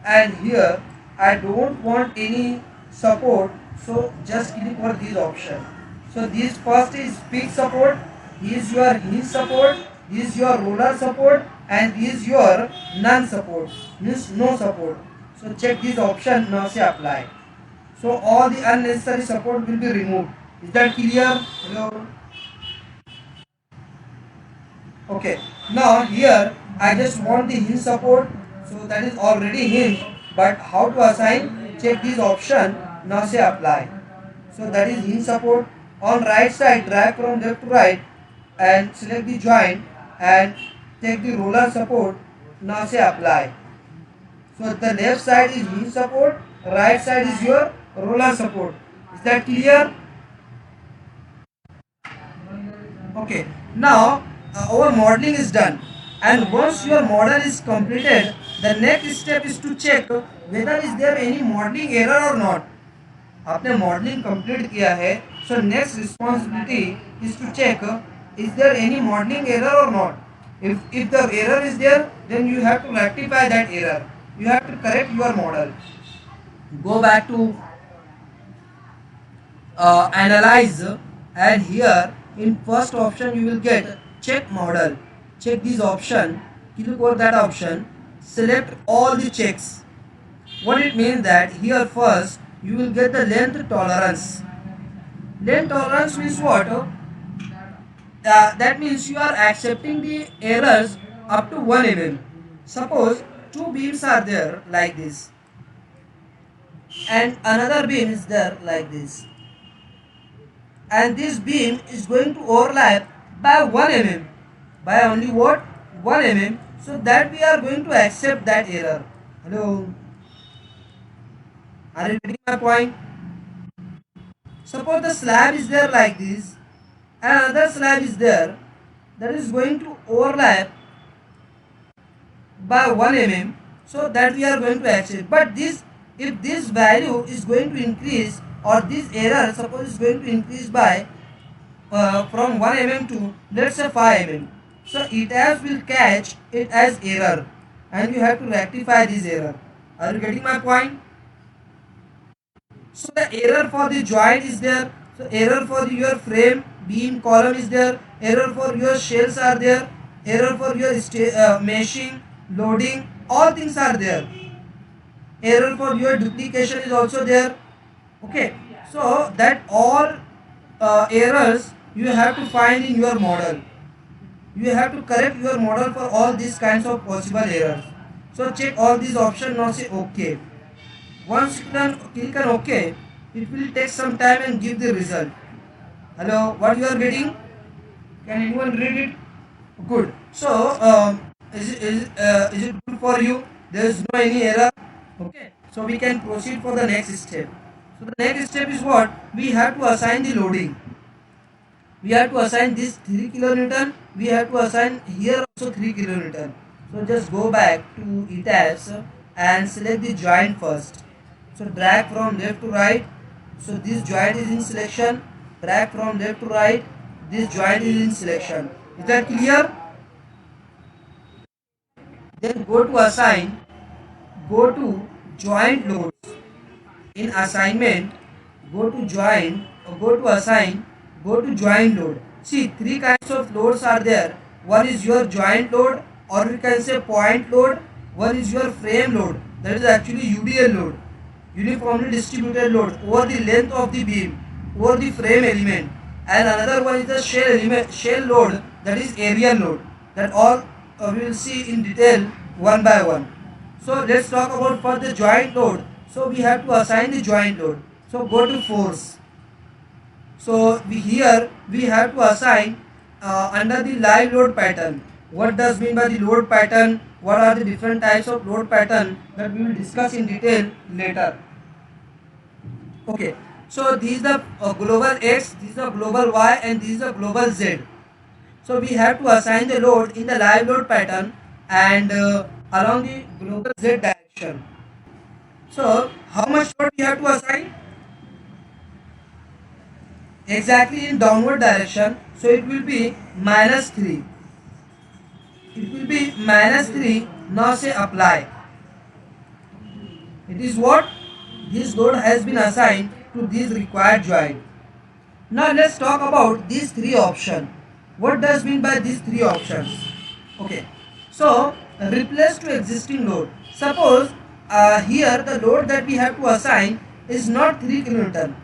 and here I don't want any support, so just click for this option. So this first is peak support, this is your hinge support, this is your roller support, and this is your none support, means no support. So check this option, now say apply. So all the unnecessary support will be removed. Is that clear? Hello. Okay, now here I just want the hinge support, so that is already hinge, but how to assign? Check this option, now say apply. So that is hinge support. On right side, drag from left to right and select the joint and take the roller support, now say apply. So the left side is hinge support, right side is your roller support. Is that clear? Okay, now our modeling is done, and once your model is completed, the next step is to check whether is there any modeling error or not. आपने modeling complete किया है, so next responsibility is to check is there any modeling error or not. If the error is there, then you have to rectify that error. You have to correct your model. Go back to analyze, and here in first option you will get check model. Check this option, click over that option, select all the checks. What it means that here first you will get the length tolerance. Length tolerance means what? That means you are accepting the errors up to 1 mm. Suppose two beams are there like this, and another beam is there like this, and this beam is going to overlap by 1 mm, by only what? 1 mm. So that we are going to accept that error. Hello, are you getting my point? Suppose the slab is there like this and another slab is there that is going to overlap by 1 mm, so that we are going to accept. But this, if this value is going to increase, or this error suppose is going to increase by from 1 mm to let's say 5 mm, so ETABS will catch it as error and you have to rectify this error. Are you getting my point? So the error for the joint is there, so error for your frame, beam, column is there, error for your shells are there, error for your meshing, loading, all things are there. Error for your duplication is also there. Okay, so that all errors you have to find in your model. You have to correct your model for all these kinds of possible errors. So check all these options, now say OK. Once you click on OK, it will take some time and give the result. Hello, what you are getting? Can anyone read it? Good. So is it good for you? There is no any error. Okay. So we can proceed for the next step. So the next step is what? We have to assign the loading. We have to assign this 3 kilonewton. We have to assign here also 3 kilonewton. So just go back to ETABS and select the joint first. So drag from left to right. So this joint is in selection. Drag from left to right. This joint is in selection. Is that clear? Then go to assign, go to joint loads. In assignment, go to join or go to assign, go to joint load. See, three kinds of loads are there. One is your joint load, or we can say point load. One is your frame load, that is actually UDL load, uniformly distributed load over the length of the beam, over the frame element. And another one is the shell load, that is area load. That all we will see in detail one by one. So let's talk about for the joint load. So we have to assign the joint load. So go to force. So here we have to assign under the live load pattern. What does mean by the load pattern? What are the different types of load pattern that we will discuss in detail later. Okay. So this is the global X, this is the global Y, and this is the global Z. So we have to assign the load in the live load pattern and along the global Z direction. So how much load we have to assign? Exactly in downward direction. So it will be -3. It will be -3. Now say apply. It is what? This load has been assigned to this required joint. Now let's talk about these three options. What does mean by these three options? Okay. So replace to existing load. Suppose here the load that we have to assign is not 3 kilonewton.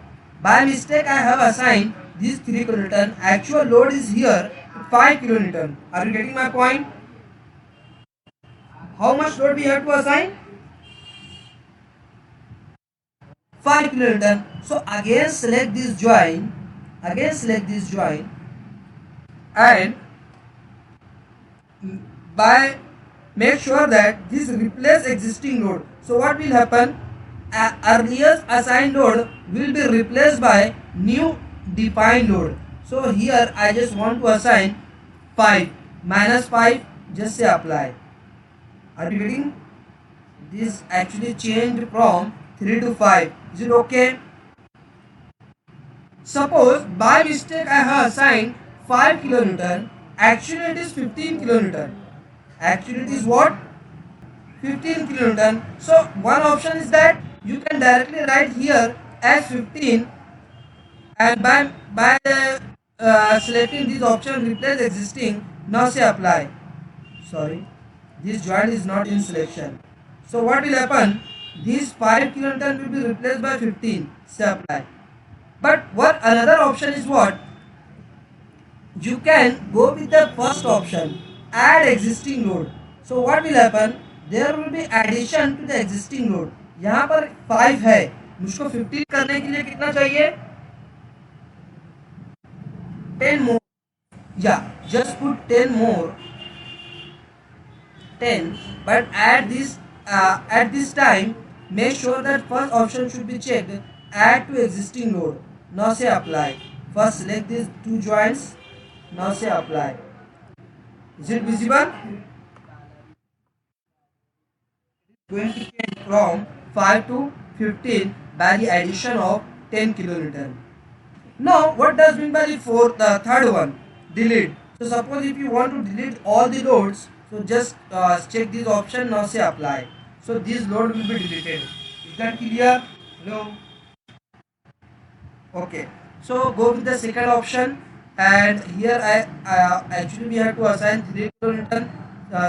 By mistake I have assigned this 3 kilonewton. Actual load is here 5 kilonewton. Are you getting my point? How much load we have to assign? 5 kilonewton. So again select this joint. Again select this joint and by make sure that this replace existing load. So what will happen? Earlier assigned load will be replaced by new defined load. So here I just want to assign 5 -5, just say apply. Are you getting? This actually changed from 3 to 5. Is it okay? Suppose by mistake I have assigned 5 kilonewton. Actually it is 15 kilonewton. Actually it is what? 15 kilonewton. So one option is that you can directly write here as 15 and by selecting this option replace existing. Now say apply. Sorry, this joint is not in selection. So what will happen? This 5 kilonewton will be replaced by 15. Say apply. But what another option is what? You can go with the first option, add existing load. So what will happen? There will be addition to the existing load. यहाँ पर 5 है, मुझको 15 करने के लिए कितना चाहिए? 10 more. Yeah, just put 10 more. 10. But at this time, make sure that first option should be checked. Add to existing load. Now say apply. First select these two joints. Now say apply. Is it visible? Going to change from 5 to 15 by the addition of 10 kilonewton. Now what does mean by the third one? Delete. So suppose if you want to delete all the loads, so just check this option. Now say apply. So this load will be deleted. Is that clear? Hello? Okay. So go with the second option and here I actually we have to assign 3 kilonewton.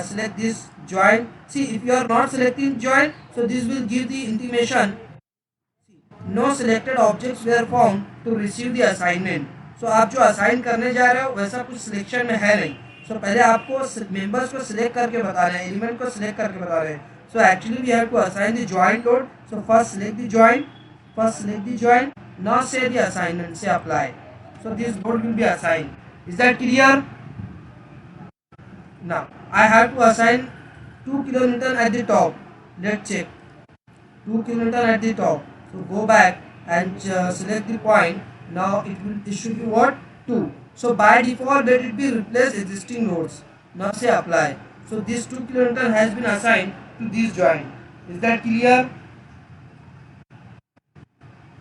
Select this joint. See if you are not selecting joint, so this will give the intimation no selected objects were found to receive the assignment. So आप जो assign करने जा रहे हो वैसा कुछ selection में है नहीं. So पहले आपको members को select करके बता रहे हैं, element को select करके बता रहे हैं. So actually we have to assign the joint load. So first select the joint. First select the joint. Now say the assignment. Say apply. So this load will be assigned. Is that clear? Now I have to assign 2 kilonewton at the top. Let's check. 2 kilonewton at the top. So go back and select the point. Now it should be what? 2. So by default let it be replace existing nodes. Now say apply. So this 2 kilonewton has been assigned to this joint. Is that clear?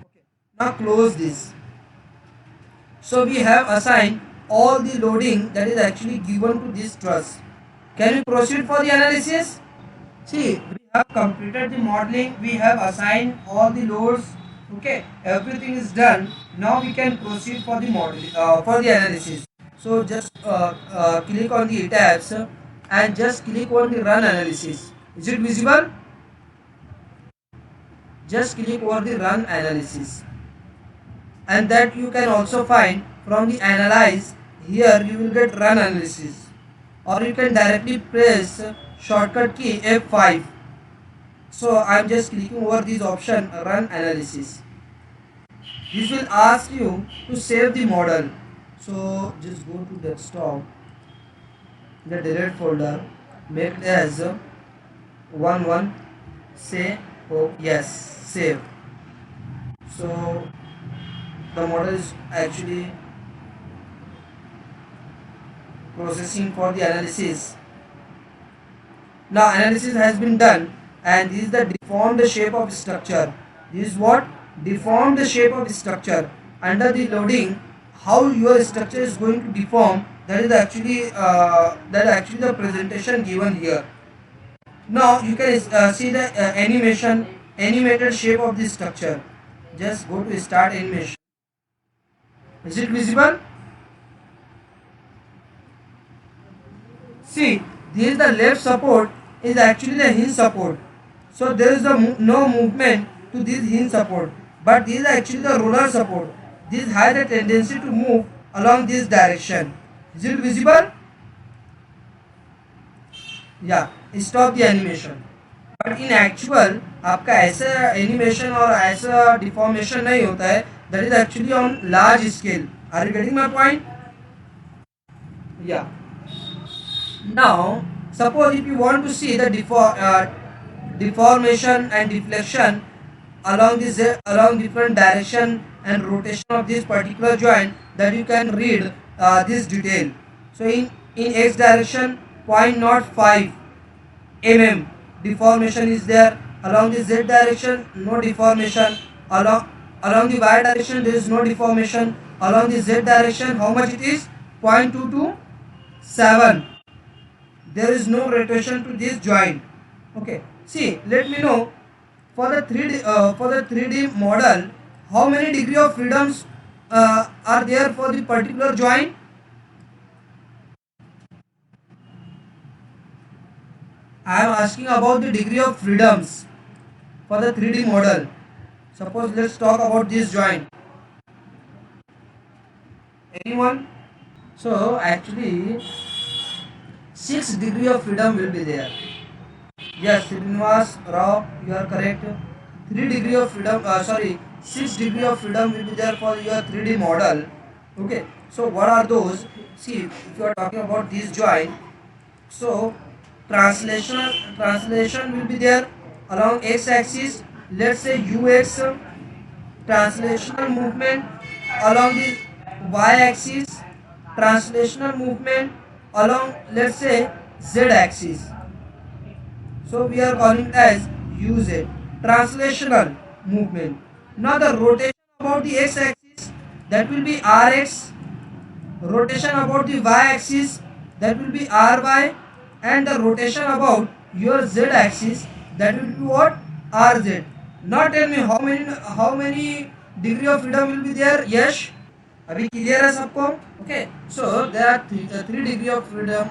Okay. Now close this. So we have assigned all the loading that is actually given to this truss. Can we proceed for the analysis? See, we have completed the modeling, we have assigned all the loads, okay, everything is done. Now we can proceed for the model, for the analysis. So just click on the tabs and just click on the run analysis. Is it visible? Just click on the run analysis, and that you can also find from the analyze. Here you will get run analysis, or you can directly press shortcut key F5. So I'm just clicking over this option run analysis. This will ask you to save the model. So just go to desktop, the delete folder, make it as 11, say oh yes, save. So the model is actually processing for the analysis. Now analysis has been done, and this is the deformed shape of structure. This is what? Deformed shape of structure. Under the loading, how your structure is going to deform, that is actually the presentation given here. Now you can see the animated shape of this structure. Just go to start animation. Is it visible? See, this is the left support is actually the hinge support. So there is no movement to this hinge support, but this is actually the roller support. This has a tendency to move along this direction. Is it visible? Yeah, stop the animation. But in actual आपका ऐसा animation और ऐसा deformation नहीं होता है. That is actually on large scale. Are you getting my point? Yeah. Now, suppose if you want to see the deformation and deflection along different direction and rotation of this particular joint, that you can read this detail. So in x direction 0.05 mm deformation is there. Along the z direction no deformation. Along the y direction there is no deformation. Along the z direction how much it is? 0.227. There is no rotation to this joint. Okay, see, let me know for the 3D model how many degree of freedoms are there for the particular joint. I am asking about the degree of freedoms for the 3D model. Suppose let's talk about this joint. Anyone? So actually 6 degree of freedom will be there. Yes, Srinivas Rao, you are correct. 3 degree of freedom, 6 degree of freedom will be there for your 3D model. Okay, so what are those? See, if you are talking about this joint, so translation will be there along x-axis. Let's say ux, translational movement along the y-axis, translational movement along, let's say, z-axis. So we are calling it as UZ, translational movement. Now the rotation about the x-axis, that will be Rx. Rotation about the y-axis, that will be Ry. And the rotation about your z-axis, that will be what? Rz. Now tell me how many degree of freedom will be there? Yes. अभी clear है सबको? Okay, so there are three degree of freedom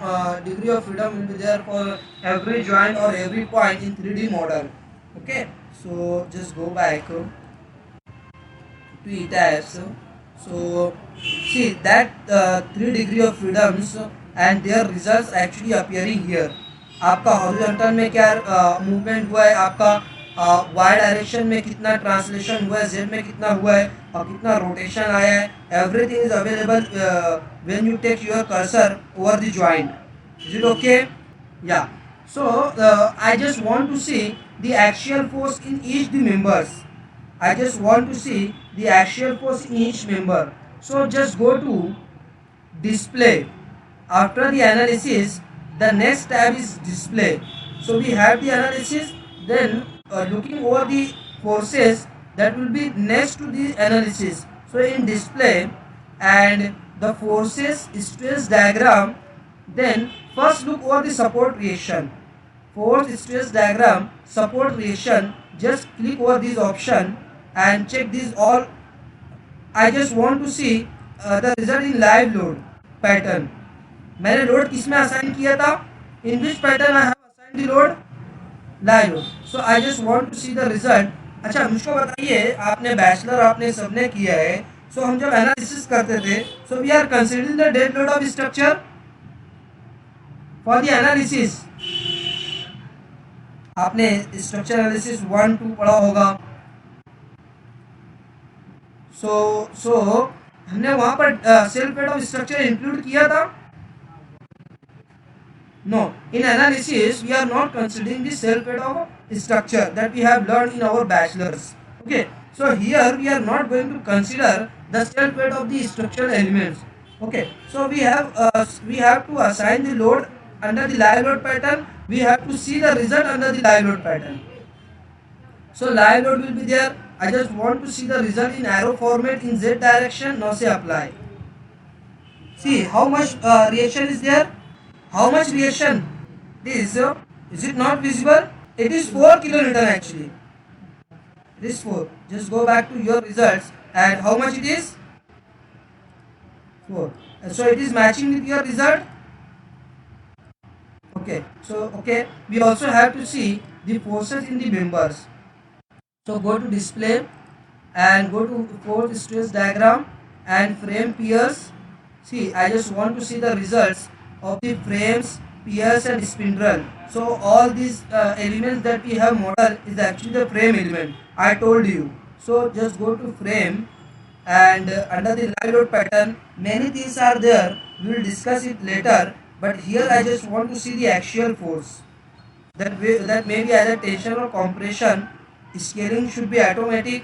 will be there for every joint or every point in 3D model. Okay, so just go back to ETABS. So see that 3 degree of freedoms and their results actually appearing here. आपका horizontal में क्या movement हुआ है, आपका Y direction में कितना translation हुआ है, जेड में कितना हुआ है और कितना रोटेशन आया है. Everything is available when you take your cursor over the joint. Is it okay? Yeah. So I just want to see the axial force in each the members. I just want to see the axial force in each member. So just go to display. After the analysis, the next tab is display. So we have the analysis, then looking over the forces, that will be next to the analysis. So in display and the forces stress diagram, then First, look over the support reaction. Force stress diagram, support reaction. Just click over this option and check this all. I just want to see the result in live load pattern. मैंने load किस में assign किया था? In which pattern I have assigned the load? Live load. So I just want to see the result. अच्छा मुझको बताइए, आपने bachelor आपने सबने किया है, सो हम जब एनालिसिस करते थे, so we are considering the dead load of structure for the analysis. आपने स्ट्रक्चर एनालिसिस 1-2 पढ़ा होगा. सो हमने वहां पर self weight of structure include किया था. No, in analysis we are not considering the self weight of structure that we have learned in our bachelors. Okay, so here we are not going to consider the self weight of the structural elements. Okay, so we have to assign the load under the live load pattern. We have to see the result under the live load pattern. So live load will be there. I just want to see the result in arrow format in z direction. Now say apply. See how much reaction is there. How much reaction? This is it not visible? It is 4 kilonewton actually. It is 4. Just go back to your results and how much it is? 4. So it is matching with your result. Okay. So we also have to see the forces in the members. So go to display and go to force stress diagram and frame piers. See, I just want to see the results of the frames, piers and spindle. So all these elements that we have modeled is actually the frame element. I told you. So just go to frame and under the live load pattern, many things are there. We will discuss it later. But here I just want to see the axial force. That may be either tension or compression. Scaling should be automatic.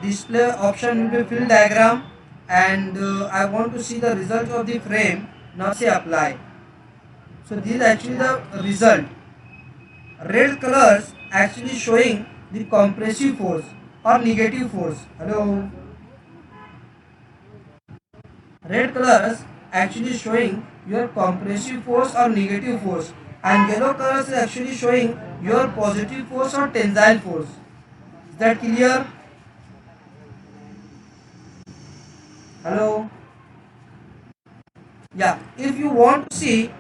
Display option will be fill diagram, and I want to see the result of the frame. Now say apply. So this is actually the result. Red colors actually showing the compressive force or negative force. Hello. Red colors actually showing your compressive force or negative force, and yellow colors is actually showing your positive force or tensile force. Is that clear? Hello. Yeah, if you want to see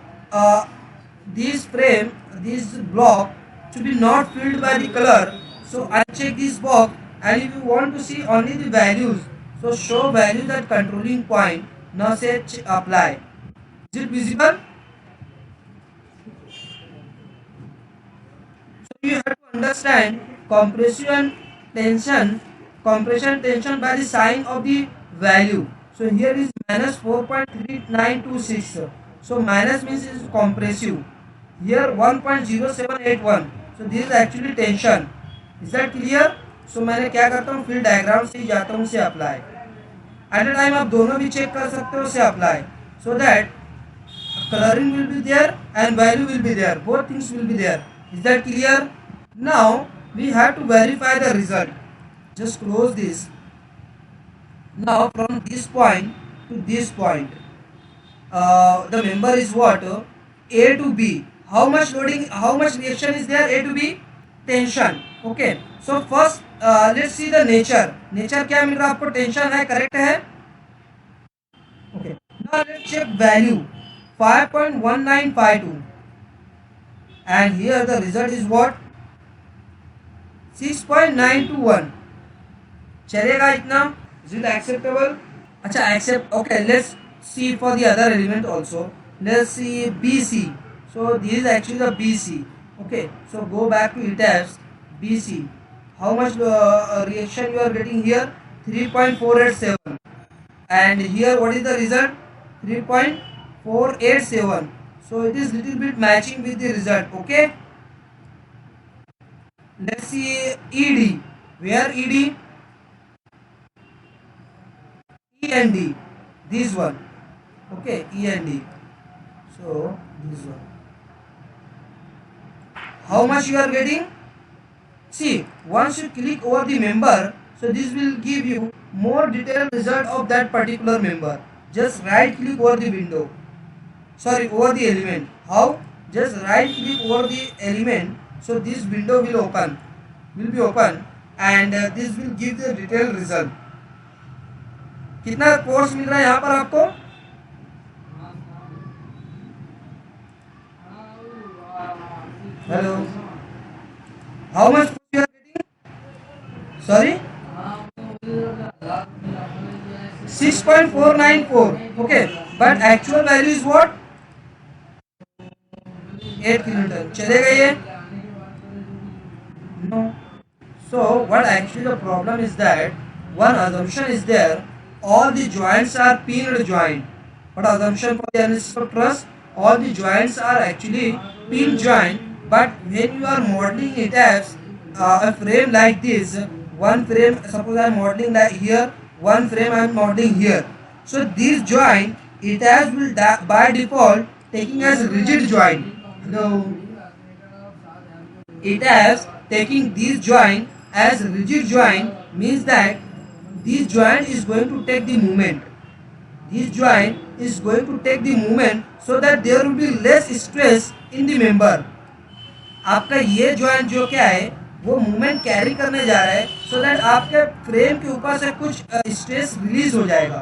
this frame, this block to be not filled by the color, so uncheck this box, and if you want to see only the values, so show values at controlling point. Now say apply. Is it visible? So you have to understand compression tension by the sign of the value. So here is minus 4.3926. So minus means is compressive. Here 1.0781. So this is actually tension. Is that clear? So मैंने क्या करता हूँ, फिर diagram से ही जाता हूँ, से apply. At a time आप दोनों भी चेक कर सकते हो, से apply. So that coloring will be there and value will be there. Both things will be there. Is that clear? Now we have to verify the result. Just close this. Now from this point to this point, the member is what? A to B. How much loading, how much reaction is there? A to B? Tension. Okay. So first let's see the nature. Nature क्या मिल रहा है आपको? Tension है, correct है? Okay. Now let's check value. 5.1952. And here the result is what? 6.921. चलेगा इतना? Is it acceptable? अच्छा, accept. Okay, let's see for the other element also. Let's see BC. So this is actually the BC. Okay, so go back to ETABS. BC. How much reaction you are getting here? 3.487. And here what is the result? 3.487. So it is little bit matching with the result. Okay. Let's see ED. Where ED? E and D. This one. Okay, E and D. So this one. How much you are getting? See, once you click over the member, so this will give you more detailed result of that particular member. Just right click over the window. sorry, over the element. How? Just right click over the element, so this window will be open, and this will give the detailed result. कितना course मिल रहा है यहाँ पर आपको? Hello, how much you are getting? Sorry, 6.494. Okay, but actual value is what? 8 kilometre चलेगा ये? No. So what actually the problem is that one assumption is there, all the joints are pinned joint. What assumption for the analysis of truss? All the joints are actually pin joint, but when you are modeling it as a frame like this, one frame, suppose I am modeling like here, one frame I am modeling here. So this joint, it has will by default taking as rigid joint. Hello. It has taking this joint as rigid joint, means that this joint is going to take the moment. This joint is going to take the moment, so that there will be less stress in the member. आपका ये joint जो क्या है वो movement carry करने जा रहा है, सो दैट आपके फ्रेम के ऊपर से कुछ स्ट्रेस रिलीज हो जाएगा,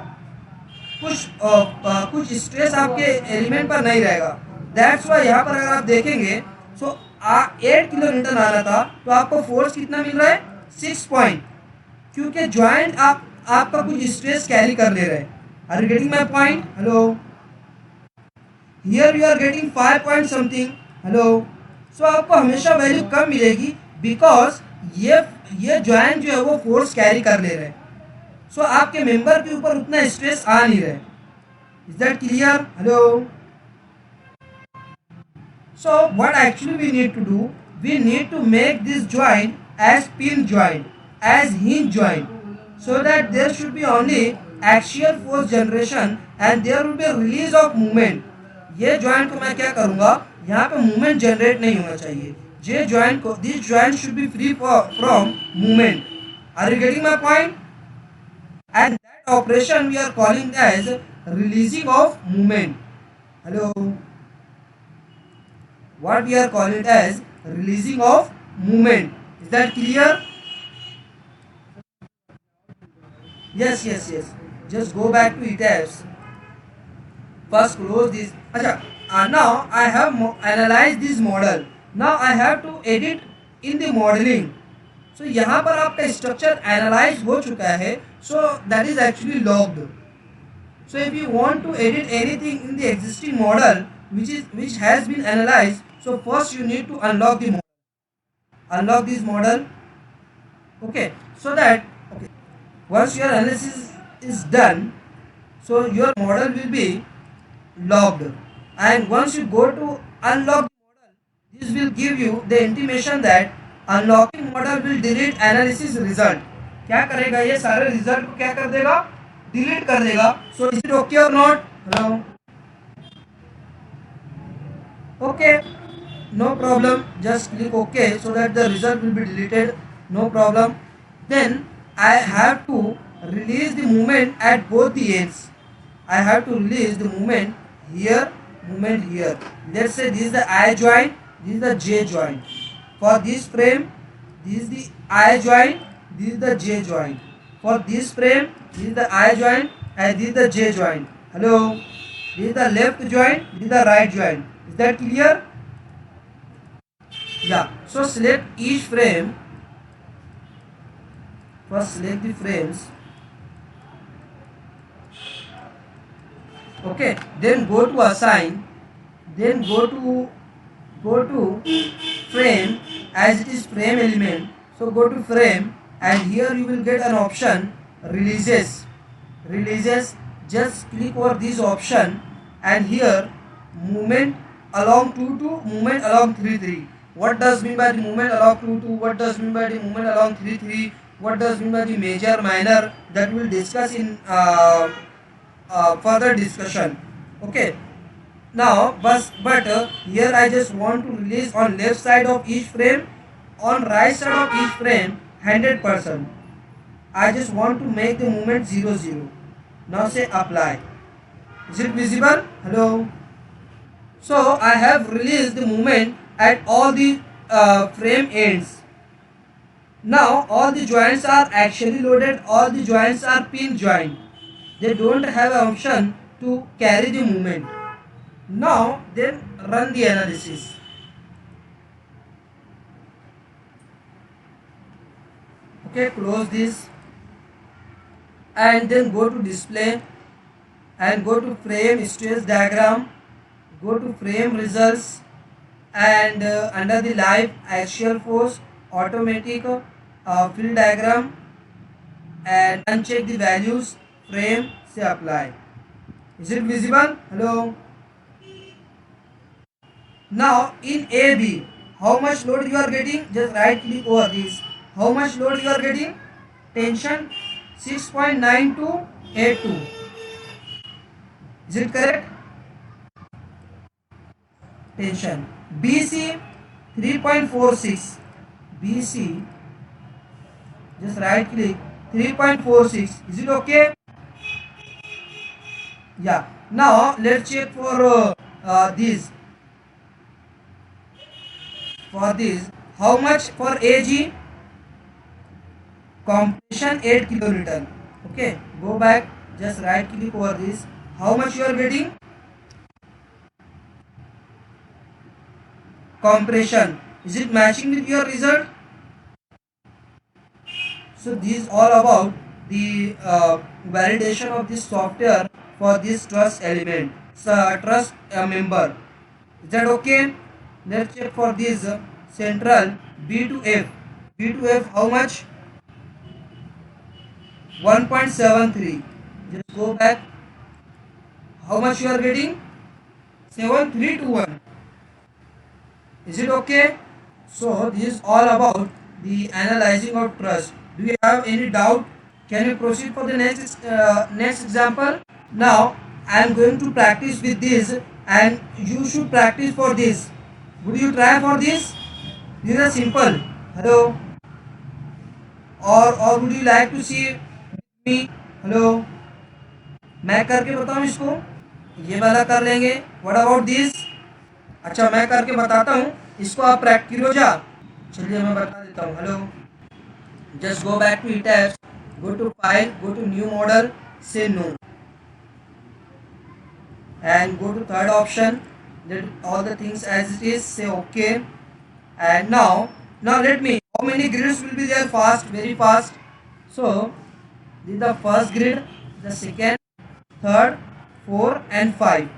कुछ स्ट्रेस आपके एलिमेंट पर नहीं रहेगा. दैट्स वाई यहाँ पर अगर आप देखेंगे, सो 8 किलो न्यूटन आ रहा था, तो आपको फोर्स कितना मिल रहा है? 6 पॉइंट, क्योंकि जॉइंट आपका कुछ स्ट्रेस कैरी कर ले रहे हैं. Are you getting my point? Hello, here you are getting 5 point something. Hello, so आपको हमेशा वैल्यू कम मिलेगी, बिकॉज ये जॉइंट जो है वो फोर्स कैरी कर ले रहे हैं. सो आपके मेंबर के ऊपर उतना स्ट्रेस आ नहीं रहे. Is that clear? Hello. So what actually we need to do? We need to make this joint as pin joint, as hinge joint, so that there should be only axial force generation and there will be a release of movement. ये joint को मैं क्या करूँगा? यहाँ पे movement generate नहीं होना चाहिए. ये joint को, this joint should be free from movement. Are you getting my point? And that operation we are calling as releasing of movement. Hello. What we are calling it as releasing of movement. Is that clear? Yes. Just go back to ETABS. First close this. Now I have analyzed this model. Now I have to edit in the modeling. So यहाँ पर आपका structure analyze हो चुका है. So that is actually logged. So if you want to edit anything in the existing model which has been analyzed, so first you need to unlock the model. Unlock this model. Okay, so that once your analysis is done, so your model will be logged, and once you go to unlock the model, this will give you the intimation that unlocking model will delete analysis result. क्या करेगा ये? सारे result को क्या कर देगा? Delete कर देगा. सो इज इट ओके और not? Hello. Okay, no problem, just click OK so that the result will be deleted. No problem. Then I have to release the movement at both the ends. I have to release the movement here, movement here. Let's say this is the I joint, this is the J joint. For this frame, this is the I joint, this is the J joint. For this frame, this is the I joint and this is the J joint. Hello, this is the left joint, this is the right joint. Is that clear? Yeah, so select each frame. First select the frames. Okay, then go to assign, then go to frame, as it is frame element. So go to frame, and here you will get an option releases. Just click over this option, and here movement along 2 to movement along 3 3. What does mean by the movement along 2 2? What does mean by the movement along 3 3? What does mean by the major, minor? That we will discuss in further discussion. Okay. Now, but here I just want to release on left side of each frame, on right side of each frame 100%. I just want to make the movement 0 0. Now say apply. Is it visible? Hello. So I have released the movement at all the frame ends. Now all the joints are actually loaded, all the joints are pin joint. They don't have an option to carry the movement. Now then run the analysis. Okay, close this and then go to display and go to frame stress diagram, go to frame results and under the live axial force automatic field diagram and uncheck the values, frame say apply. Is it visible? Hello. Now in AB, how much load you are getting? Just right click over this. How much load you are getting? Tension 6.9282. Is it correct? Tension. BC 3.46. BC, just right click 3.46. Is it okay? Yeah. Now let's check for this. For this, how much for AG? Compression 8 kilonewton. Okay, go back, just right click over this. How much you are getting? Compression. Is it matching with your result? So this is all about the validation of this software for this trust element, so trust member. Is that okay? Let's check for this central B to F. B to F how much? 1.73. Just go back. How much you are getting? 7321. Is it okay? So this is all about the analyzing of trust. Do you have any doubt? Can we proceed for the next example? Now I am going to practice with this and you should practice for this. Would you try for this? This is simple. Hello. और would you like to see me? Hello. मैं करके बताऊं इसको. ये वाला कर लेंगे. What about this? अच्छा मैं करके बताता हूँ. इसको आप प्रैक्टिस हो जा. चलिए मैं बता देता हूँ. Hello. Just go back to ETABS. Go to file. Go to new model. Say no. And go to third option. Let all the things as it is. Say okay. And now let me. How many grids will be there? Fast, very fast. So this is the first grid, the second, third, 4 and 5.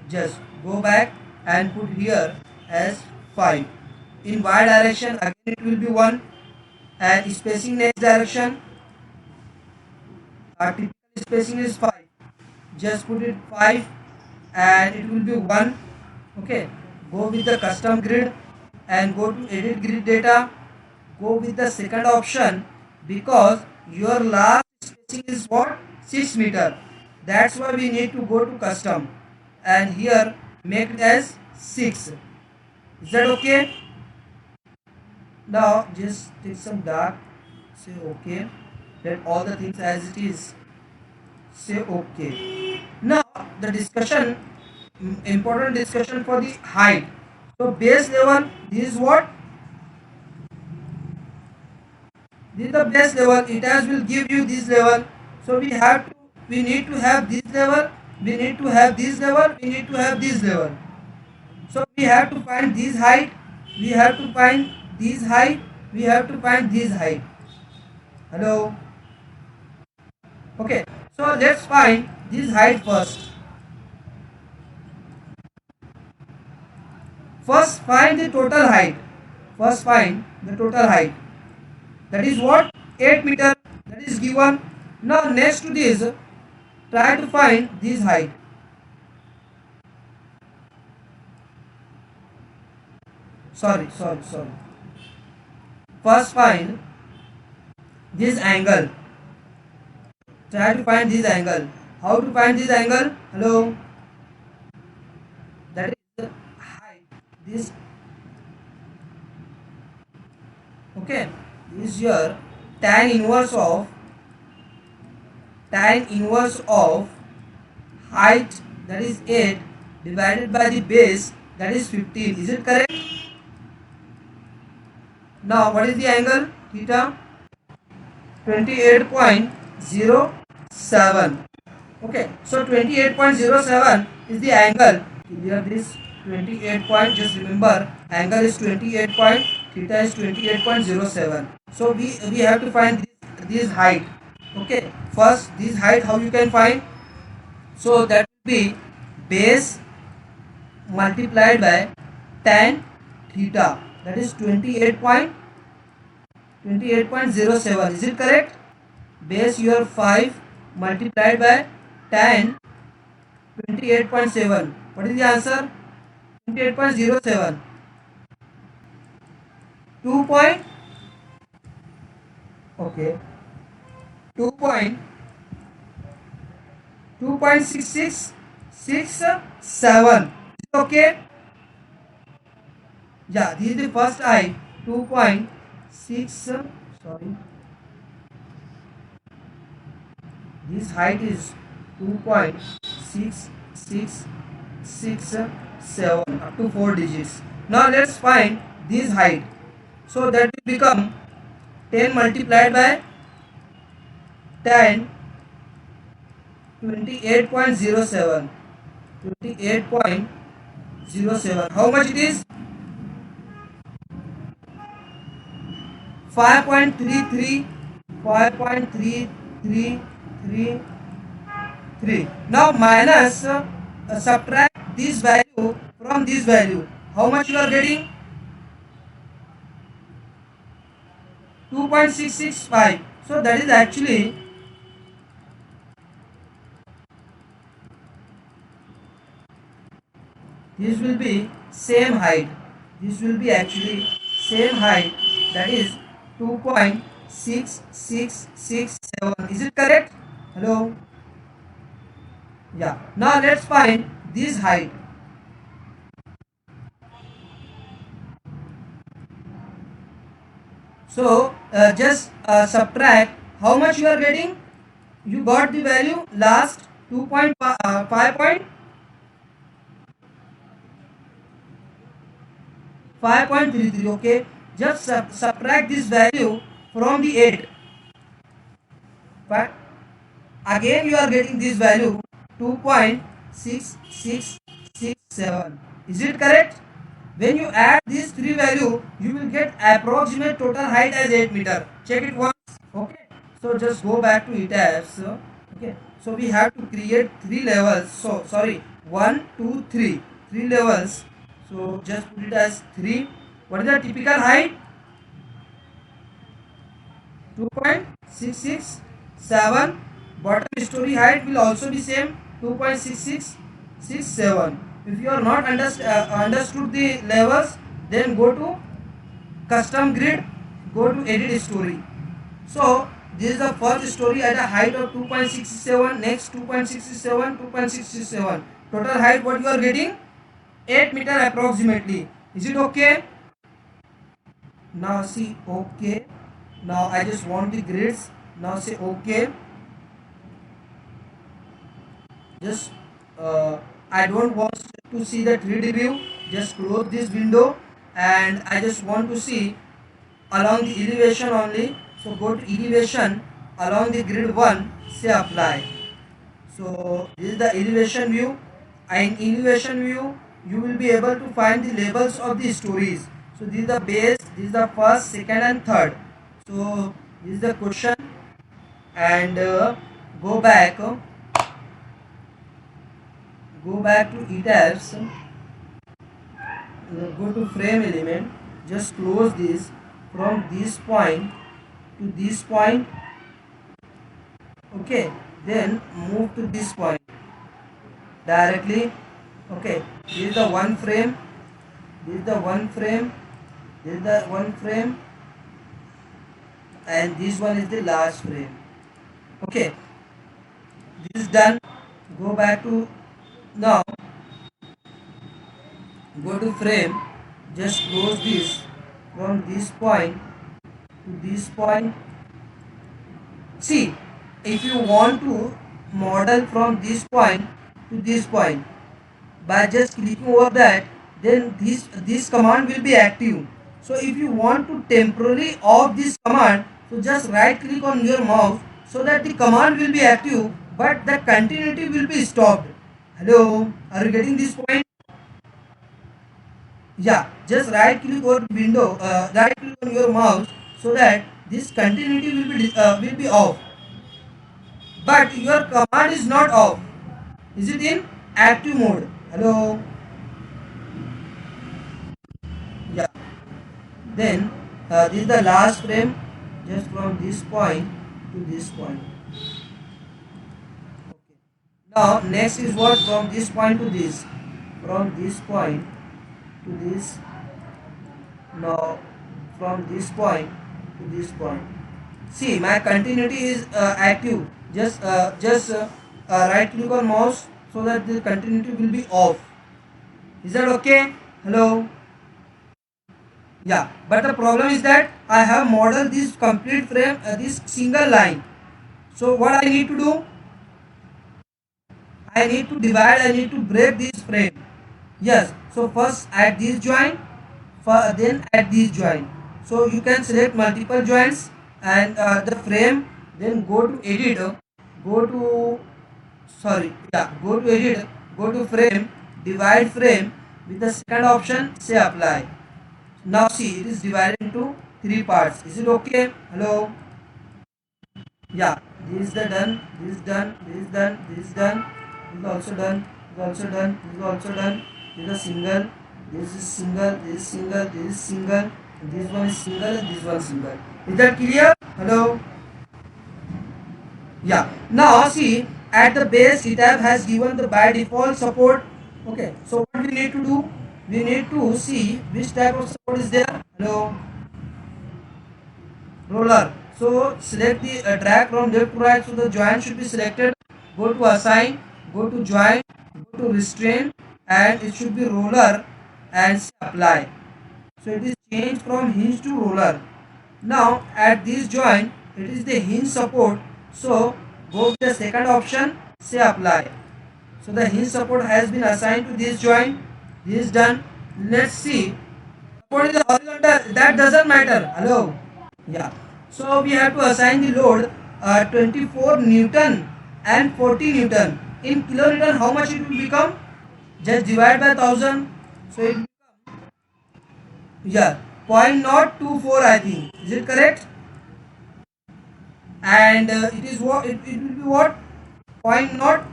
Just go back and put here as 5. In y direction again it will be 1 and spacing next direction. Our typical spacing is 5. Just put it 5 and it will be 1. Okay. Go with the custom grid and go to edit grid data. Go with the second option because your last spacing is what? 6 meter. That's why we need to go to custom and here make it as 6. Is that okay? Now just take some dark. Say okay. Let all the things as it is. Say okay. Now the discussion, important discussion for the height. So base level, this is what? This is the base level. It as will give you this level. So we need to have this level. We need to have this level. We need to have this level. So we have to find this height. We have to find this height. We have to find this height. Hello. Okay. So let's find this height first. First find the total height. First find the total height. That is what? 8 meter. That is given. Now next to this, try to find this height. Sorry. First find this angle. Try to find this angle. How to find this angle? Hello. That is the height. This. Okay. This is your tan inverse of height, that is 8, divided by the base, that is 15. Is it correct? Now what is the angle? Theta 28.07. Okay, so 28.07 is the angle. Here this 28 point, just remember angle is 28 point, theta is 28.07. So we have to find this height. Okay, first this height how you can find? So that will be base multiplied by tan theta, that is 28.07. Is it correct? Base your 5 multiplied by tan 28.7. What is the answer? 28.07. 2 point, okay, 2 point 2.6667. Okay, yeah, this is the first height. 2.6, sorry, this height is 2.6667 up to 4 digits. Now let's find this height. So that will become 10 multiplied by tan 28.07. 28.07. How much it is? 5.33. 5.3333. Now minus, subtract this value from this value. How much you are getting? 2.665. So that is actually, this will be same height. This will be actually same height, that is 2.6667. Is it correct? Hello? Yeah. Now let's find this height. So just subtract. How much you are getting? You got the value last 5.33. Okay, just subtract this value from the 8. But again you are getting this value 2.6667. Is it correct? When you add these three value, you will get approximate total height as 8 meter. Check it once. Okay, so just go back to ETABS. Okay, so we have to create 3 levels. So sorry, 1 2 3 3 levels. So just put it as 3. What is the typical height? 2.667. Bottom story height will also be same, 2.6667. If you are not understood the levels, then go to custom grid, go to edit story. So this is the first story at a height of 2.67. Next 2.67, 2.67. Total height what you are getting? 8 meter approximately. Is it okay? Now see okay. Now I just want the grids. Now say okay. Just I don't want to see the 3D view. Just close this window and I just want to see along the elevation only. So go to elevation, along the grid 1, say apply. So this is the elevation view. In elevation view you will be able to find the labels of the stories. So this is the base, this is the first, second and third. So this is the question and go back to ETABS, go to frame element, just close this from this point to this point. Okay, then move to this point directly. Okay, this is the one frame, this is the one frame, this is the one frame and this one is the last frame. Okay, this is done. Go back to, now go to frame, just close this from this point to this point. See, if you want to model from this point to this point, by just clicking over that, then this command will be active. So if you want to temporarily off this command, so just right click on your mouse so that the command will be active but the continuity will be stopped. Hello, are you getting this point? Yeah, just right click over the window, right click on your mouse so that this continuity will be off, but your command is not off. Is it in active mode? Hello. Yeah. Then this is the last frame, just from this point to this point. Okay. Now next is what, from this point to this, from this point to this. Now from this point to this point. See, my continuity is active. Just right click on mouse so that the continuity will be off. Is that okay? Hello. Yeah, but the problem is that I have modeled this complete frame, this single line. So what I need to do? I need to divide, I need to break this frame. Yes, so first add this joint, then add this joint. So you can select multiple joints and the frame, then go to edit, go to, sorry, yeah, go to edit, go to frame, divide frame, with the second option, say apply. Now see, it is divided into three parts. Is it okay? Hello? Yeah, this is the done, this is done, this is done, this is done, this is also done, this is also done, this is also done, this is a single, this is single, this is single, this is single, and this one is single, and this one single. Is that clear? Hello? Yeah. Now see, at the base, ETAB has given the by default support. Okay, so what we need to do? We need to see which type of support is there. Hello? Roller. So select the drag from left to right, so the joint should be selected. Go to assign, go to joint, go to restrain, and it should be roller and apply. So it is changed from hinge to roller. Now at this joint, it is the hinge support. So go to the second option, say apply. So the hinge support has been assigned to this joint. This is done. Let's see. Support is the horizontal. That doesn't matter. Hello. Yeah. So we have to assign the load 24 Newton and 40 Newton. In kilonewton, how much it will become? Just divide by 1000. So it, yeah, 0.024 I think. Is it correct? And it is what, it will be what? 0.040.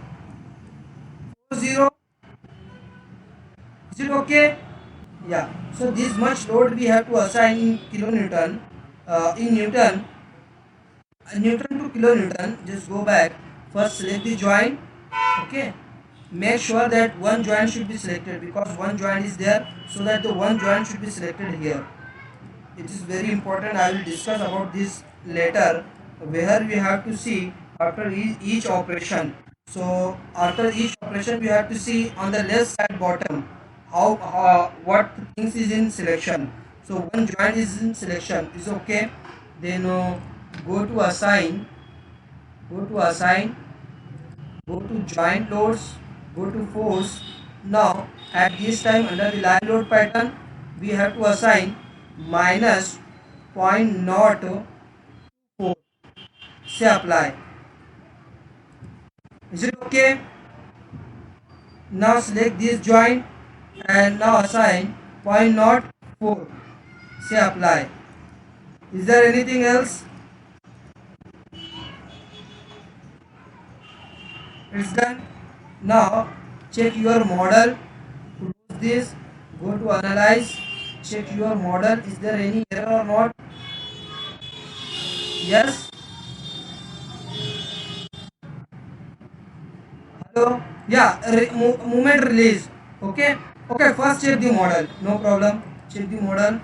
Is it okay? Yeah. So this much load we have to assign in kilonewton. In Newton, Newton to kilonewton, just go back. First select the joint. Okay. Make sure that one joint should be selected because one joint is there, so that the one joint should be selected here. It is very important. I will discuss about this later, where we have to see after each operation. So after each operation we have to see on the left side bottom how what things is in selection. So one joint is in selection, is okay. Then go to assign, go to assign, go to joint loads, go to force. Now at this time under the line load pattern we have to assign minus 0.04. Say apply. Is it okay? Now select this joint and now assign 0.04. Say apply. Is there anything else? It's done. Now check your model. To do this, go to analyze, check your model. Is there any error or not? Yes. Hello. Yeah. Movement release. Okay. Okay. First check the model. No problem. Check the model.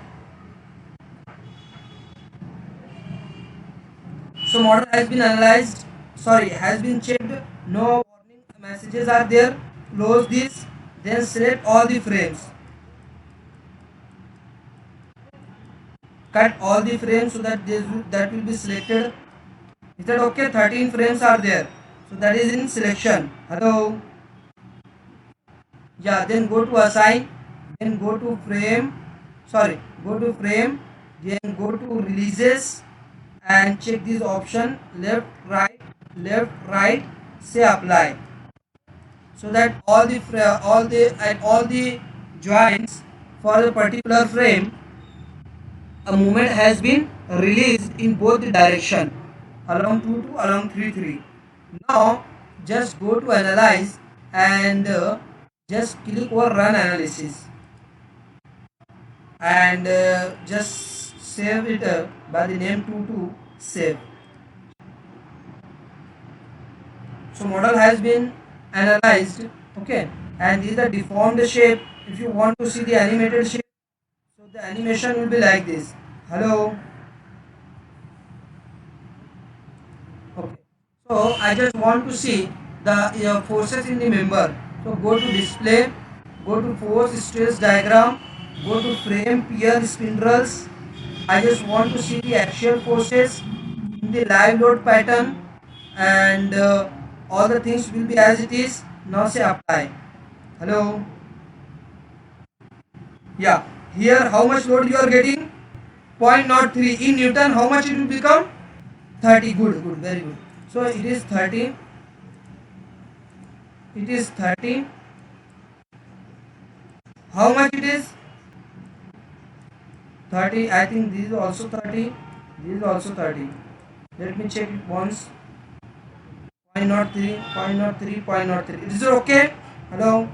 So model has been analyzed. Sorry, has been checked. No warning messages are there. Close this. Then select all the frames. Cut all the frames so that that will be selected. Is that okay? 13 frames are there. So that is in selection. Hello. Yeah, then go to assign, then go to frame, sorry, go to frame, then go to releases and check this option left, right, say apply, so that all the joints for the particular frame, a movement has been released in both the direction, along 2 to along 3 3. Now just go to analyze and just click over run analysis and just save it by the name 2 to save. So model has been analyzed, okay, and this is the deformed shape. If you want to see the animated shape, so the animation will be like this. Hello. Okay. So I just want to see the forces in the member. So go to display, go to force stress diagram, go to frame pier spindles. I just want to see the axial forces in the live load pattern, and all the things will be as it is. Now say apply. Hello. Yeah. Here how much load you are getting? 0.03 in Newton. How much it will become? 30. Good, good, very good. So it is 30. It is 30. How much it is? 30. I think this is also 30. This is also 30. Let me check it once. 0.03, 0.03, 0.03. Is it okay? Hello.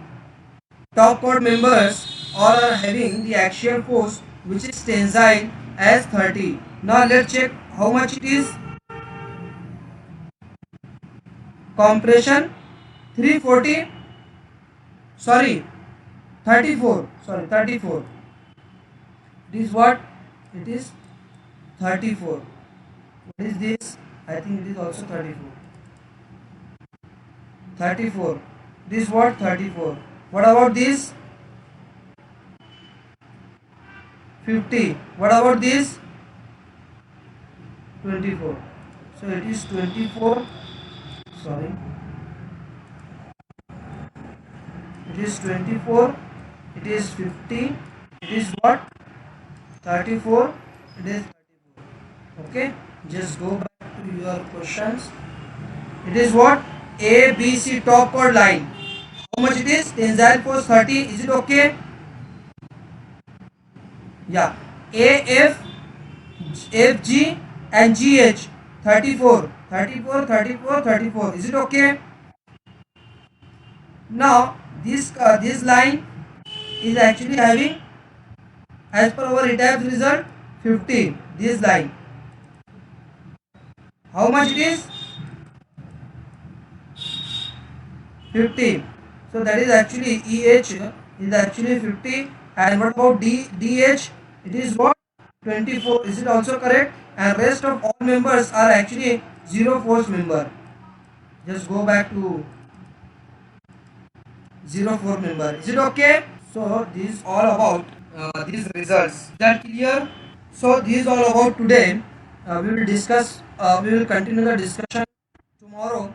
Top chord members all are having the axial force which is tensile as 30. Now let's check how much it is. Compression 340. Sorry, 34. Sorry, 34. It is what? It is 34. What is this? I think it is also 34. 34. This what? 34. What about this? 50. What about this? 24. So it is 24. Sorry. It is 24. It is 50. It is what? 34. It is 34. Okay. Just go back to your questions. It is what? A, B, C top chord line. How much it is? Tensile force 30. Is it okay? Yeah. A, F, F, G and G, H. 34. 34, 34, 34. Is it okay? Now this line is actually having, as per our ETABS result, 50. This line. How much it is? 50. So that is actually EH is actually 50. And what about DH? It is what? 24. Is it also correct? And rest of all members are actually zero force member. Just go back to zero force member. Is it okay? So this is all about these results. Is that clear? So this is all about today. We will discuss. We will continue the discussion tomorrow.